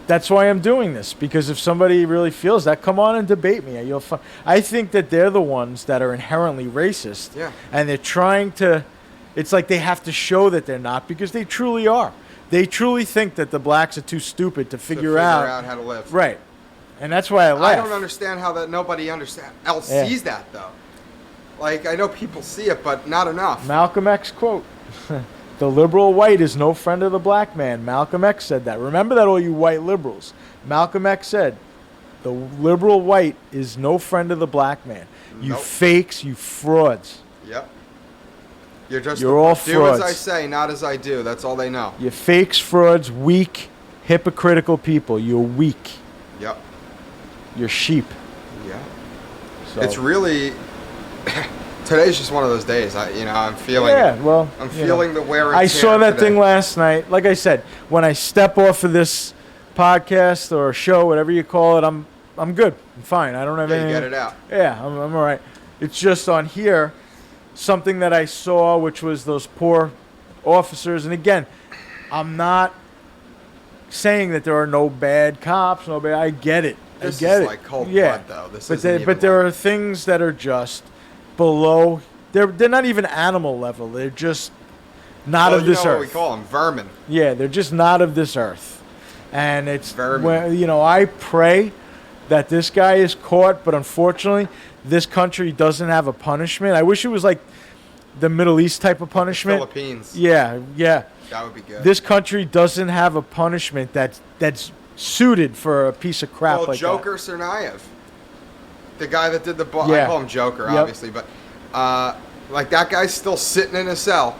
that's why I'm doing this. Because if somebody really feels that, come on and debate me. I think that they're the ones that are inherently racist, Yeah. and they're trying to. It's like they have to show that they're not because they truly are. They truly think that the blacks are too stupid to figure out. how to live. Right, and that's why I I laugh. don't understand how that nobody else Yeah. sees that though. Like I know people see it, but not enough. Malcolm X quote. The liberal white is no friend of the black man. Malcolm X said that. Remember that, all you white liberals. Malcolm X said, the liberal white is no friend of the black man. You Nope. fakes, you frauds. Yep. You're all do as I frauds. say, not as I do. That's all they know. You fakes, frauds, weak, hypocritical people. You're weak. Yep. You're sheep. Yeah. So. It's really. Today's just one of those days. I'm feeling. Yeah, well, I'm you know. feeling the wear and I tear saw that today. thing last night. Like I said, when I step off of this podcast or show, whatever you call it, I'm good. I'm fine. I don't have Yeah, you anything. get it out. Yeah, I'm all right. It's just on here, something that I saw, which was those poor officers. And again, I'm not saying that there are no bad cops. No bad. I get it. This I get is it. like cold yeah. blood, though. This but isn't there, even but there like- are things that are just below. They're not even animal level. They're just not Well, of you this know earth. what we call them? Vermin. Yeah, they're just not of this earth. And it's Vermin. where, you know, I pray that this guy is caught, but unfortunately, this country doesn't have a punishment. I wish it was like the Middle East type of punishment. Philippines. Yeah, yeah. That would be good. This country doesn't have a punishment that's suited for a piece of crap well, like Joker Tsarnaev, the guy that did the Yeah. I call him Joker, Yep. obviously, but like that guy's still sitting in a cell.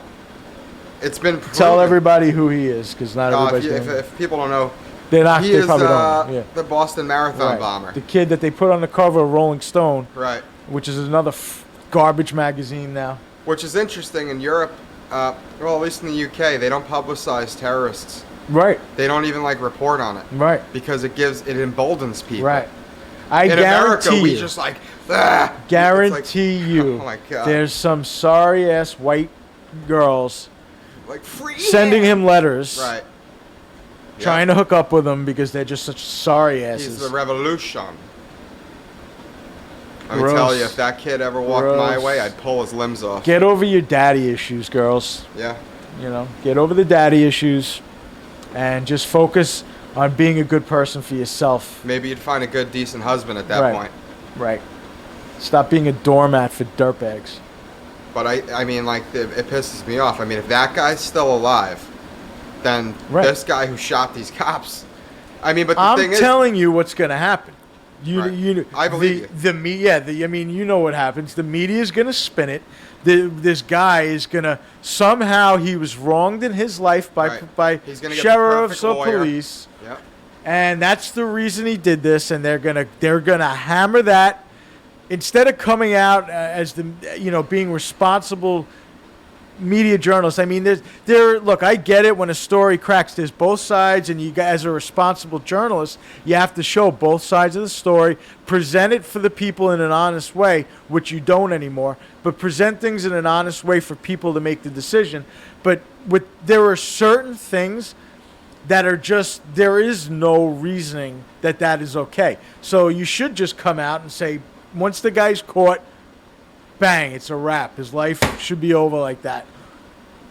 It's been that. Tell proven. everybody who he is, because not everybody's if, gonna- if people don't know, they're not. he They is probably don't. Yeah. the Boston Marathon Right. bomber. The kid that they put on the cover of Rolling Stone, Right. which is another garbage magazine now. Which is interesting in Europe. Well, at least in the UK, they don't publicize terrorists. Right, They don't even like report on it right, because it emboldens people. right. I In guarantee America, we you, just like ah! guarantee It's you, oh my God. there's some sorry ass white girls like free sending him letters, right. trying to hook up with him because they're just such sorry asses. He's the revolution. Let me Gross. tell you, if that kid ever walked my Gross. way, I'd pull his limbs off. Get over your daddy issues, girls. Yeah. You know, get over the daddy issues, and just focus on being a good person for yourself. Maybe you'd find a good, decent husband at that Right. point. Right. Stop being a doormat for dirtbags. But I mean, like, it pisses me off. I mean, if that guy's still alive, then Right. this guy who shot these cops. I mean, but the I'm thing telling you what's going to happen. Right. I believe you. the media. I mean, you know what happens. The media is going to spin it. This guy is going to somehow he was wronged in his life by Right. by He's gonna get the sheriffs perfect or lawyer. police, is, yep. and that's the reason he did this. And they're gonna hammer that instead of coming out as the being responsible media journalists. I mean, look, I get it when a story cracks. There's both sides, and you guys, as a responsible journalist, you have to show both sides of the story, present it for the people in an honest way, which you don't anymore. But present things in an honest way for people to make the decision. But there are certain things that are just there is no reasoning that is okay. So you should just come out and say, once the guy's caught, bang, it's a wrap. His life should be over like that.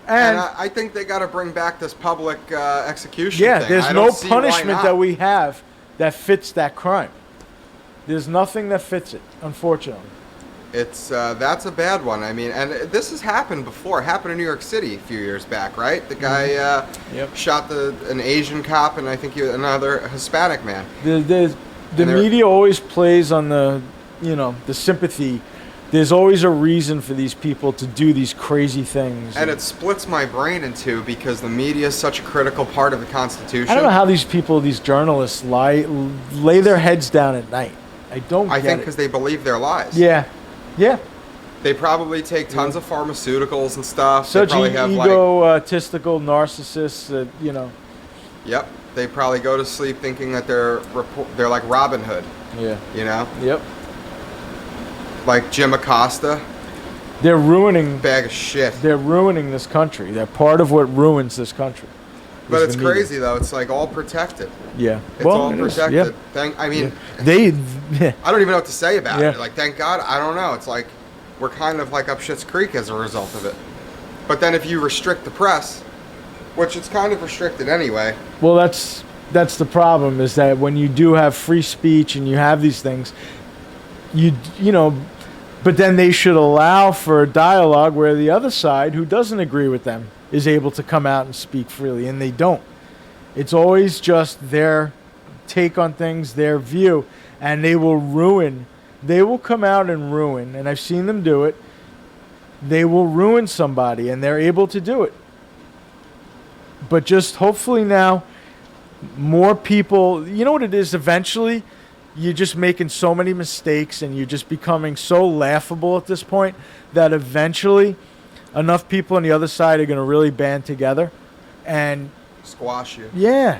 And And I think they got to bring back this public execution yeah, thing. there's I no don't see why punishment not. that we have that fits that crime. There's nothing that fits it, unfortunately. It's that's a bad one. I mean, and this has happened before. It happened in New York City a few years back, right? The guy Yep. shot an Asian cop and I think another Hispanic man. The And they're- media always plays on the sympathy. There's always a reason for these people to do these crazy things. And it splits my brain in two because the media is such a critical part of the Constitution. I don't know how these people, these journalists, lay their heads down at night. I don't I get think it. because they believe their lies. Yeah, yeah. They probably take tons of pharmaceuticals and stuff. Such they probably have egotistical narcissists that Yep. They probably go to sleep thinking that they're like Robin Hood. Yeah. You know, Yep. like Jim Acosta, They're ruining. bag of shit. They're ruining this country. They're part of what ruins this country. But is it's the media. crazy though. It's like all protected. Yeah. It's all it is, protected. yeah. I mean, They. I don't even know what to say about Yeah. it. Like, thank God. I don't know. It's like we're kind of like up Schitt's Creek as a result of it. But then if you restrict the press, which it's kind of restricted anyway. Well, that's the problem. Is that when you do have free speech and you have these things, but then they should allow for a dialogue where the other side, who doesn't agree with them, is able to come out and speak freely, and they don't. It's always just their take on things, their view, and they will ruin. They will come out and ruin, and I've seen them do it. They will ruin somebody, and they're able to do it. But just hopefully now, more people, you know what it is eventually? You're just making so many mistakes and you're just becoming so laughable at this point that eventually enough people on the other side are going to really band together. And Squash you. yeah,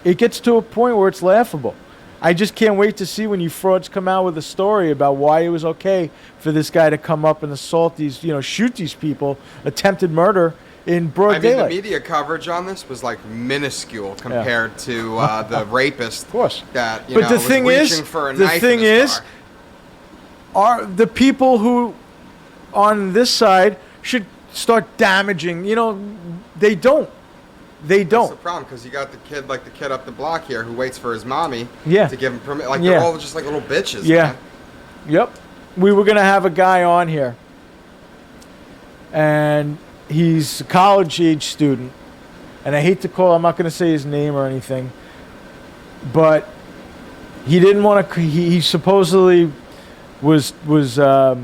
it gets to a point where it's laughable. I just can't wait to see when you frauds come out with a story about why it was okay for this guy to come up and assault these, shoot these people, attempted murder in broad I mean, the daylight. media coverage on this was like minuscule compared to the rapist. Of course. That But the was thing reaching is, for a the knife thing in his is, car. are the people who on this side should start damaging. They don't. They That's the don't. problem, because you got the kid up the block here who waits for his mommy Yeah. to give him permission. Like, Yeah. they're all just like little bitches. Yeah. Man. Yep. We were gonna have a guy on here, and he's a college-age student, and I hate to call. I'm not gonna say his name or anything, but he didn't want to. He supposedly was I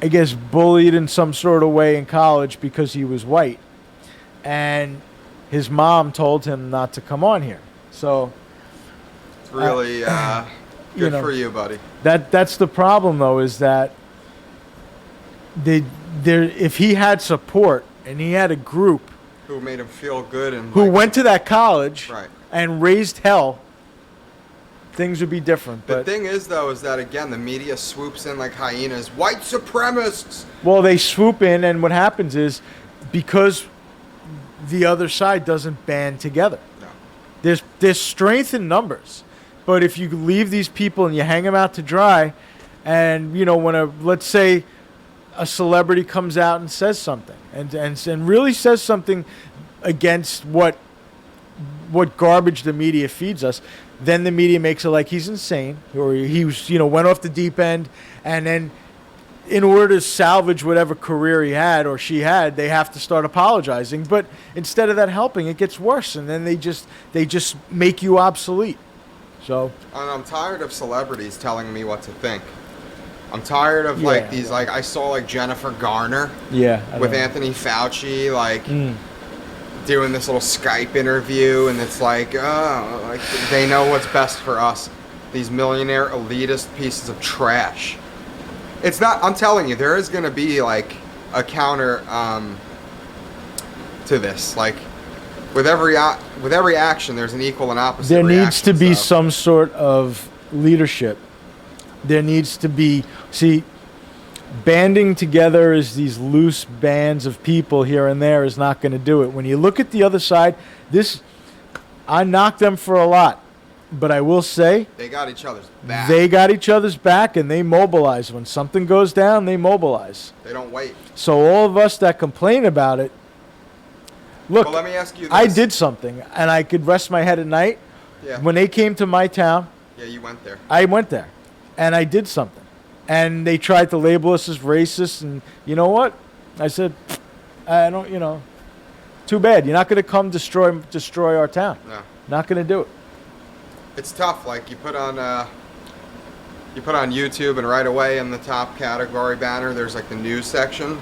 guess bullied in some sort of way in college because he was white, and his mom told him not to come on here. So It's really good for you, buddy. that's the problem, though, is that if he had support and he had a group Who made him feel good and who went to that college Right. and raised hell, things would be different. The But thing is, though, is that again the media swoops in like hyenas. White supremacists. well, they swoop in, and what happens is because the other side doesn't band together. No. There's strength in numbers, but if you leave these people and you hang them out to dry, and when let's say a celebrity comes out and says something and really says something against what garbage the media feeds us, then the media makes it like he's insane or he was went off the deep end, and then in order to salvage whatever career he had or she had, they have to start apologizing. But instead of that helping, it gets worse, and then they just make you obsolete. So And I'm tired of celebrities telling me what to think. I'm tired of Yeah, these I saw like Jennifer Garner yeah, with Anthony Fauci doing this little Skype interview, and it's like they know what's best for us. These millionaire elitist pieces of trash. It's not. I'm telling you, there is going to be like a counter to this. Like with every action, there's an equal and opposite. there needs to reaction, be so. some sort of leadership. There needs to be banding together as these loose bands of people here and there is not going to do it. When you look at the other side, I knock them for a lot, but I will say They got each other's back. they got each other's back, and they mobilize. When something goes down, they mobilize. They don't wait. So all of us that complain about it, look, Well, let me ask you this. I did something, and I could rest my head at night. Yeah. When they came to my town, Yeah, you went there. I went there, and I did something. And they tried to label us as racist, and you know what? I said, I don't, too bad. You're not going to come destroy our town. No. Not going to do it. It's tough. Like you put on YouTube, and right away in the top category banner, there's like the news section,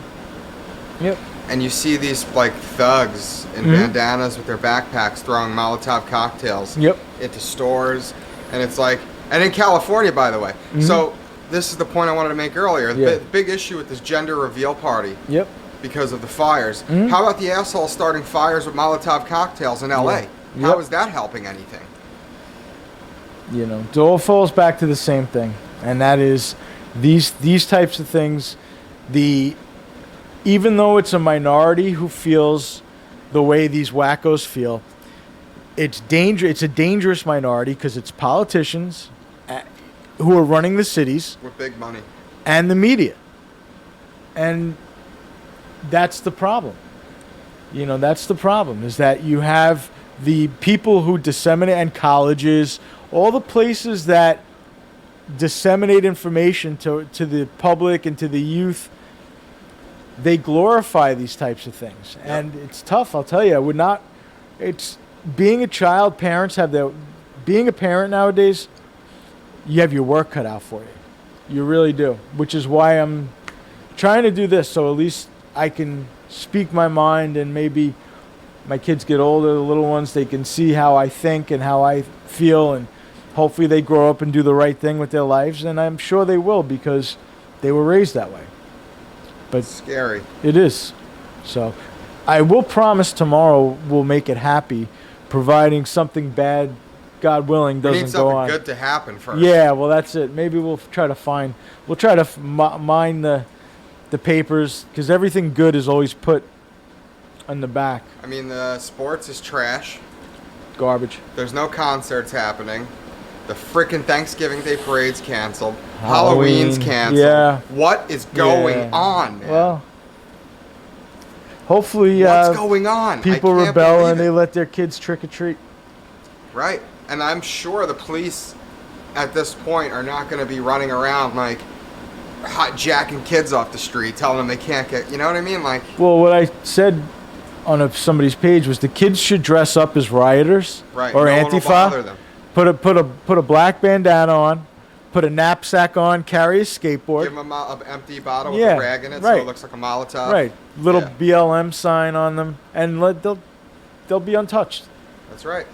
Yep. and you see these like thugs in bandanas with their backpacks throwing Molotov cocktails Yep. into stores, and it's like, and in California, by the way. So this is the point I wanted to make earlier. Yeah. The big issue with this gender reveal party Yep. because of the fires. How about the assholes starting fires with Molotov cocktails in LA? Yep. How is that helping anything? It all falls back to the same thing, and that is these types of things. Even though it's a minority who feels the way these wackos feel, it's a dangerous minority because it's politicians who are running the cities With big money. and the media, and that's the problem. That's the problem, is that you have the people who disseminate, and colleges, all the places that disseminate information to the public and to the youth. They glorify these types of things, and it's tough. I'll tell you, it's being a child. Being a parent nowadays, you have your work cut out for you. You really do, which is why I'm trying to do this, so at least I can speak my mind, and maybe my kids get older, the little ones, they can see how I think and how I feel, and hopefully they grow up and do the right thing with their lives, and I'm sure they will because they were raised that way. But Scary. it is. So I will promise tomorrow we'll make it happy, providing something bad God willing, We doesn't need go something on. good to happen first. Yeah, well, that's it. Maybe we'll try to mine the papers, because everything good is always put on the back. I mean, the sports is trash. Garbage. There's no concerts happening. The freaking Thanksgiving Day parade's canceled. Halloween, Halloween's canceled. yeah. What is going Yeah. on, man? Well, hopefully What's going on? people I can't rebel believe and it. they let their kids trick or treat. Right. And I'm sure the police at this point are not going to be running around like hot jacking kids off the street, telling them they can't get, you know what I mean? Like, Well, what I said on somebody's page was the kids should dress up as rioters right. or no one will bother Antifa. them. Put a black bandana on, put a knapsack on, carry a skateboard. Give them an empty bottle with Yeah, a rag in it so right. it looks like a Molotov. Right, little Yeah. BLM sign on them, and they'll be untouched. That's right.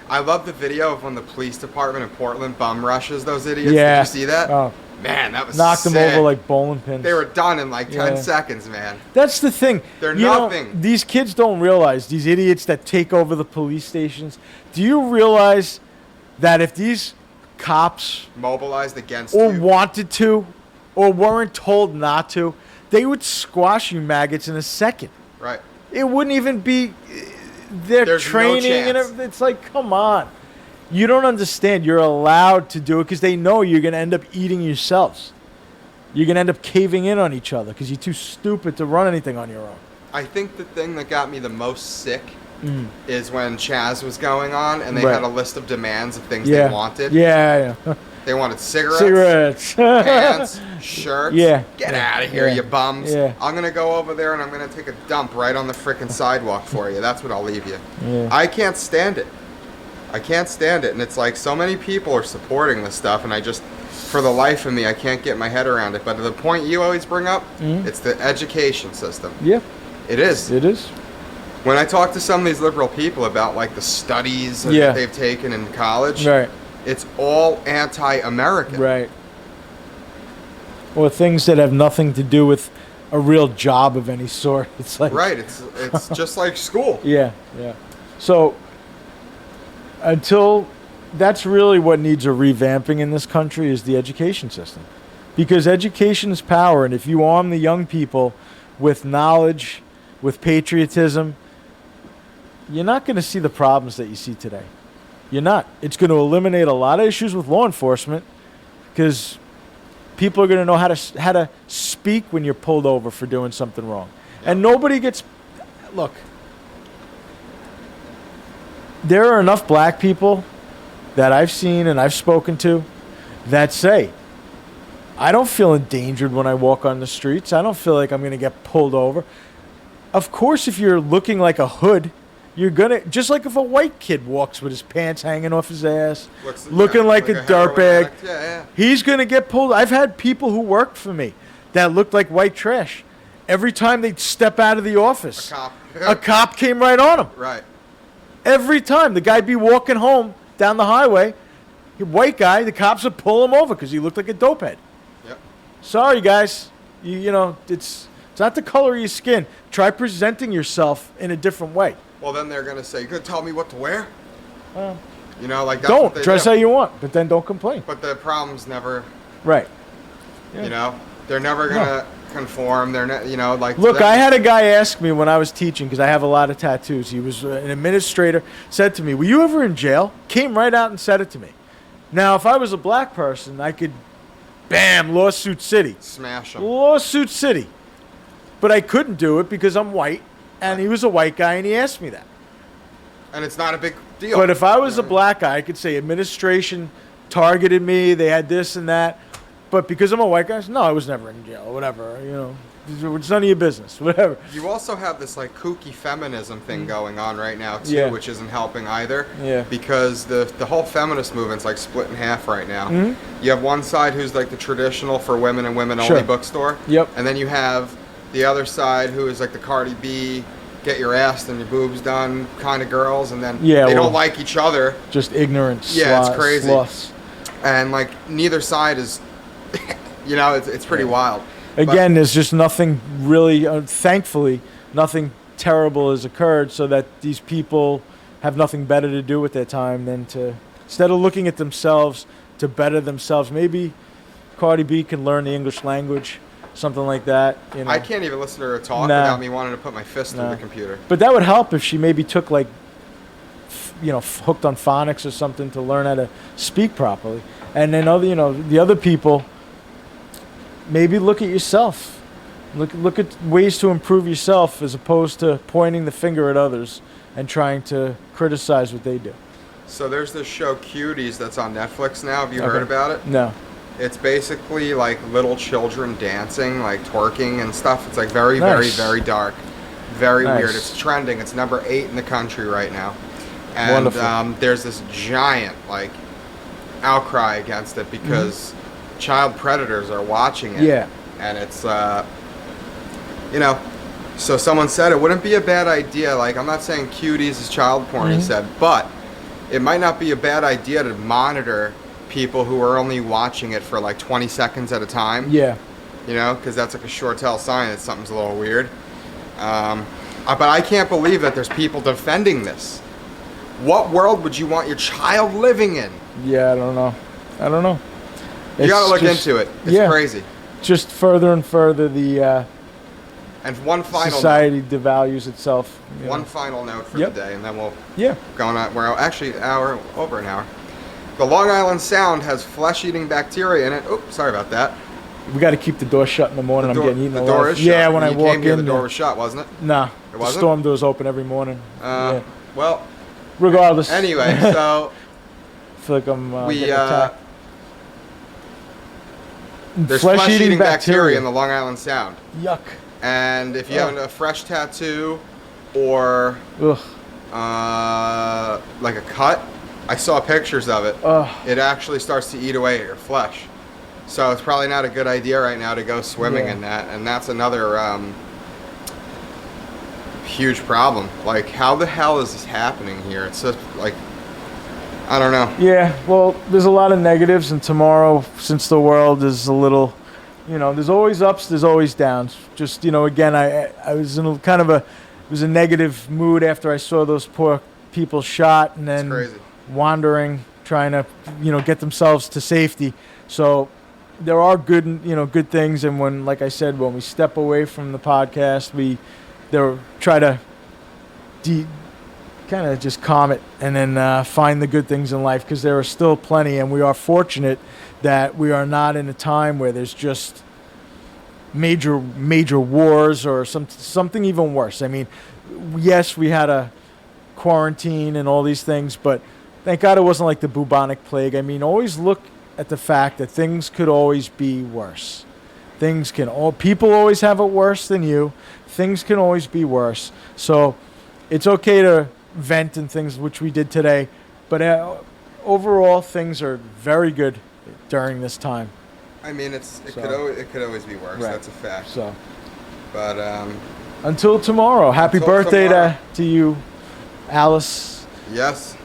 I love the video of when the police department in Portland bum rushes those idiots. Yeah. Did you see that? Oh, Man, that was knocked them sick. over like bowling pins. They were done in like 10 Yeah. seconds, man. That's the thing. They're You know, nothing. these kids don't realize, these idiots that take over the police stations. Do you realize that if these cops Mobilized against or you. wanted to or weren't told not to, they would squash you maggots in a second. Right. It wouldn't even be their There's no training, and chance. it's like, come on. You don't understand. You're allowed to do it because they know you're going to end up eating yourselves. You're going to end up caving in on each other because you're too stupid to run anything on your own. I think the thing that got me the most sick is when Chaz was going on and they Right. had a list of demands of things Yeah. they wanted. Yeah. They wanted cigarettes, Cigarettes. pants, shirts. Yeah. Get Yeah. out of here, Yeah. you bums. Yeah. I'm going to go over there and I'm going to take a dump right on the freaking sidewalk for you. That's what I'll leave you. Yeah. I can't stand it. I can't stand it. And it's like so many people are supporting this stuff and I just, for the life of me, I can't get my head around it. But the point you always bring up, it's the education system. Yeah, It is. it is. When I talk to some of these liberal people about like the studies Yeah. that they've taken in college, Right. it's all anti-American. Right. Or things that have nothing to do with a real job of any sort. It's like Right. It's just like school. Yeah, yeah. So until that's really what needs a revamping in this country is the education system. Because education is power, and if you arm the young people with knowledge, with patriotism, you're not going to see the problems that you see today. You're not. It's going to eliminate a lot of issues with law enforcement because people are going to know how to speak when you're pulled over for doing something wrong. And nobody gets look. There are enough black people that I've seen and I've spoken to that say, I don't feel endangered when I walk on the streets. I don't feel like I'm going to get pulled over. Of course, if you're looking like a hood, you're going to, just like if a white kid walks with his pants hanging off his ass, looking like a heroin dirtbag, addict. Yeah. he's going to get pulled. I've had people who worked for me that looked like white trash. Every time they'd step out of the office, a cop came right on them. Right. Every time the guy'd be walking home down the highway, white guy, the cops would pull him over because he looked like a dopehead. Yep. Sorry, guys. You know, it's not the color of your skin. Try presenting yourself in a different way. Well, then they're gonna say, "You gonna tell me what to wear?" You know, like that's Don't what they dress do. how you want, but then don't complain. But the problem's never, Right. you know, they're never gonna conform. They're not, you know, like. Look, them- I had a guy ask me when I was teaching, because I have a lot of tattoos. He was an administrator, said to me, were you ever in jail? Came right out and said it to me. Now, if I was a black person, I could, bam, lawsuit city. smash them. Lawsuit city. But I couldn't do it because I'm white, and he was a white guy, and he asked me that. And it's not a big deal. But if I was You a know? black guy, I could say administration targeted me, they had this and that. But because I'm a white guy, no, I was never in jail, or whatever, you know. It's none of your business, whatever. You also have this like kooky feminism thing going on right now too, Yeah. which isn't helping either. Yeah. Because the whole feminist movement's like split in half right now. Mm-hmm. You have one side who's like the traditional for women and women Sure. only bookstore. Yep. And then you have the other side who is like the Cardi B, get your ass and your boobs done kind of girls, and then Yeah, they well- don't like each other. Just ignorance. Yeah, it's crazy. Sloths. And like neither side is, you know, it's pretty wild. Again, there's just nothing really, thankfully, nothing terrible has occurred so that these people have nothing better to do with their time than to, instead of looking at themselves to better themselves, maybe Cardi B can learn the English language, something like that. You know? I can't even listen to her talk Nah. without me wanting to put my fist through Nah. the computer. But that would help if she maybe took like, hooked on phonics or something to learn how to speak properly. And then the other people, maybe look at yourself. Look at ways to improve yourself as opposed to pointing the finger at others and trying to criticize what they do. So there's this show Cuties that's on Netflix now. Have you Okay. heard about it? No. It's basically like little children dancing, like twerking and stuff. It's like very, Nice. very, very dark. Very Nice. weird. It's trending. It's number 8 in the country right now. And Wonderful. there's this giant like outcry against it because child predators are watching it. Yeah. And it's so someone said it wouldn't be a bad idea. Like, I'm not saying Cuties is child porn, he said, but it might not be a bad idea to monitor people who are only watching it for like 20 seconds at a time. Yeah. Because that's like a sure tell sign that something's a little weird. But I can't believe that there's people defending this. What world would you want your child living in? Yeah, I don't know. You gotta look just- into it. It's yeah. crazy. Just further and further the And one final society devalues itself. note, one final note for Yep. the day, and then we'll Yeah. go on. We're actually over an hour. The Long Island Sound has flesh-eating bacteria in it. Oops, sorry about that. We got to keep the door shut in the morning. I'm getting eaten the alive. door is shut. Yeah, when I you walk came here, in. the door was shut, wasn't it? Nah, the wasn't? storm door's open every morning. Uh, Yeah. Well, Regardless. anyway, so I feel like I'm we getting attacked. there's Flesh-eating flesh-eating bacteria in the Long Island Sound, Yuck. and if you have a fresh tattoo or Ugh. like a cut, I saw pictures of it. Ugh. It actually starts to eat away at your flesh. So it's probably not a good idea right now to go swimming Yeah. in that, and that's another huge problem. Like, how the hell is this happening here? It's just like, I don't know. Yeah, well, there's a lot of negatives, and tomorrow, since the world is a little, there's always ups, there's always downs. Just, again, I was in it was a negative mood after I saw those poor people shot and then crazy. wandering, trying to, get themselves to safety. So there are good things, and when, like I said, when we step away from the podcast, we try to kind of just calm it and then find the good things in life, because there are still plenty, and we are fortunate that we are not in a time where there's just major wars or something even worse. I mean, yes, we had a quarantine and all these things, but thank God it wasn't like the bubonic plague. I mean, always look at the fact that things could always be worse. People always have it worse than you. Things can always be worse. So it's okay to vent and things, which we did today, but overall things are very good during this time. I mean, it could always be worse. Right. That's a fact. So But until tomorrow, happy Until birthday tomorrow. to you, Alice. yes,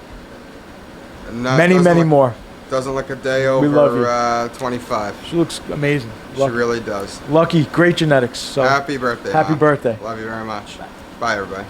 Many more. Doesn't look a day over love you. 25. She looks amazing. She really does. Lucky, great genetics. So Happy birthday. happy Mom. birthday. Love you very much. Bye everybody.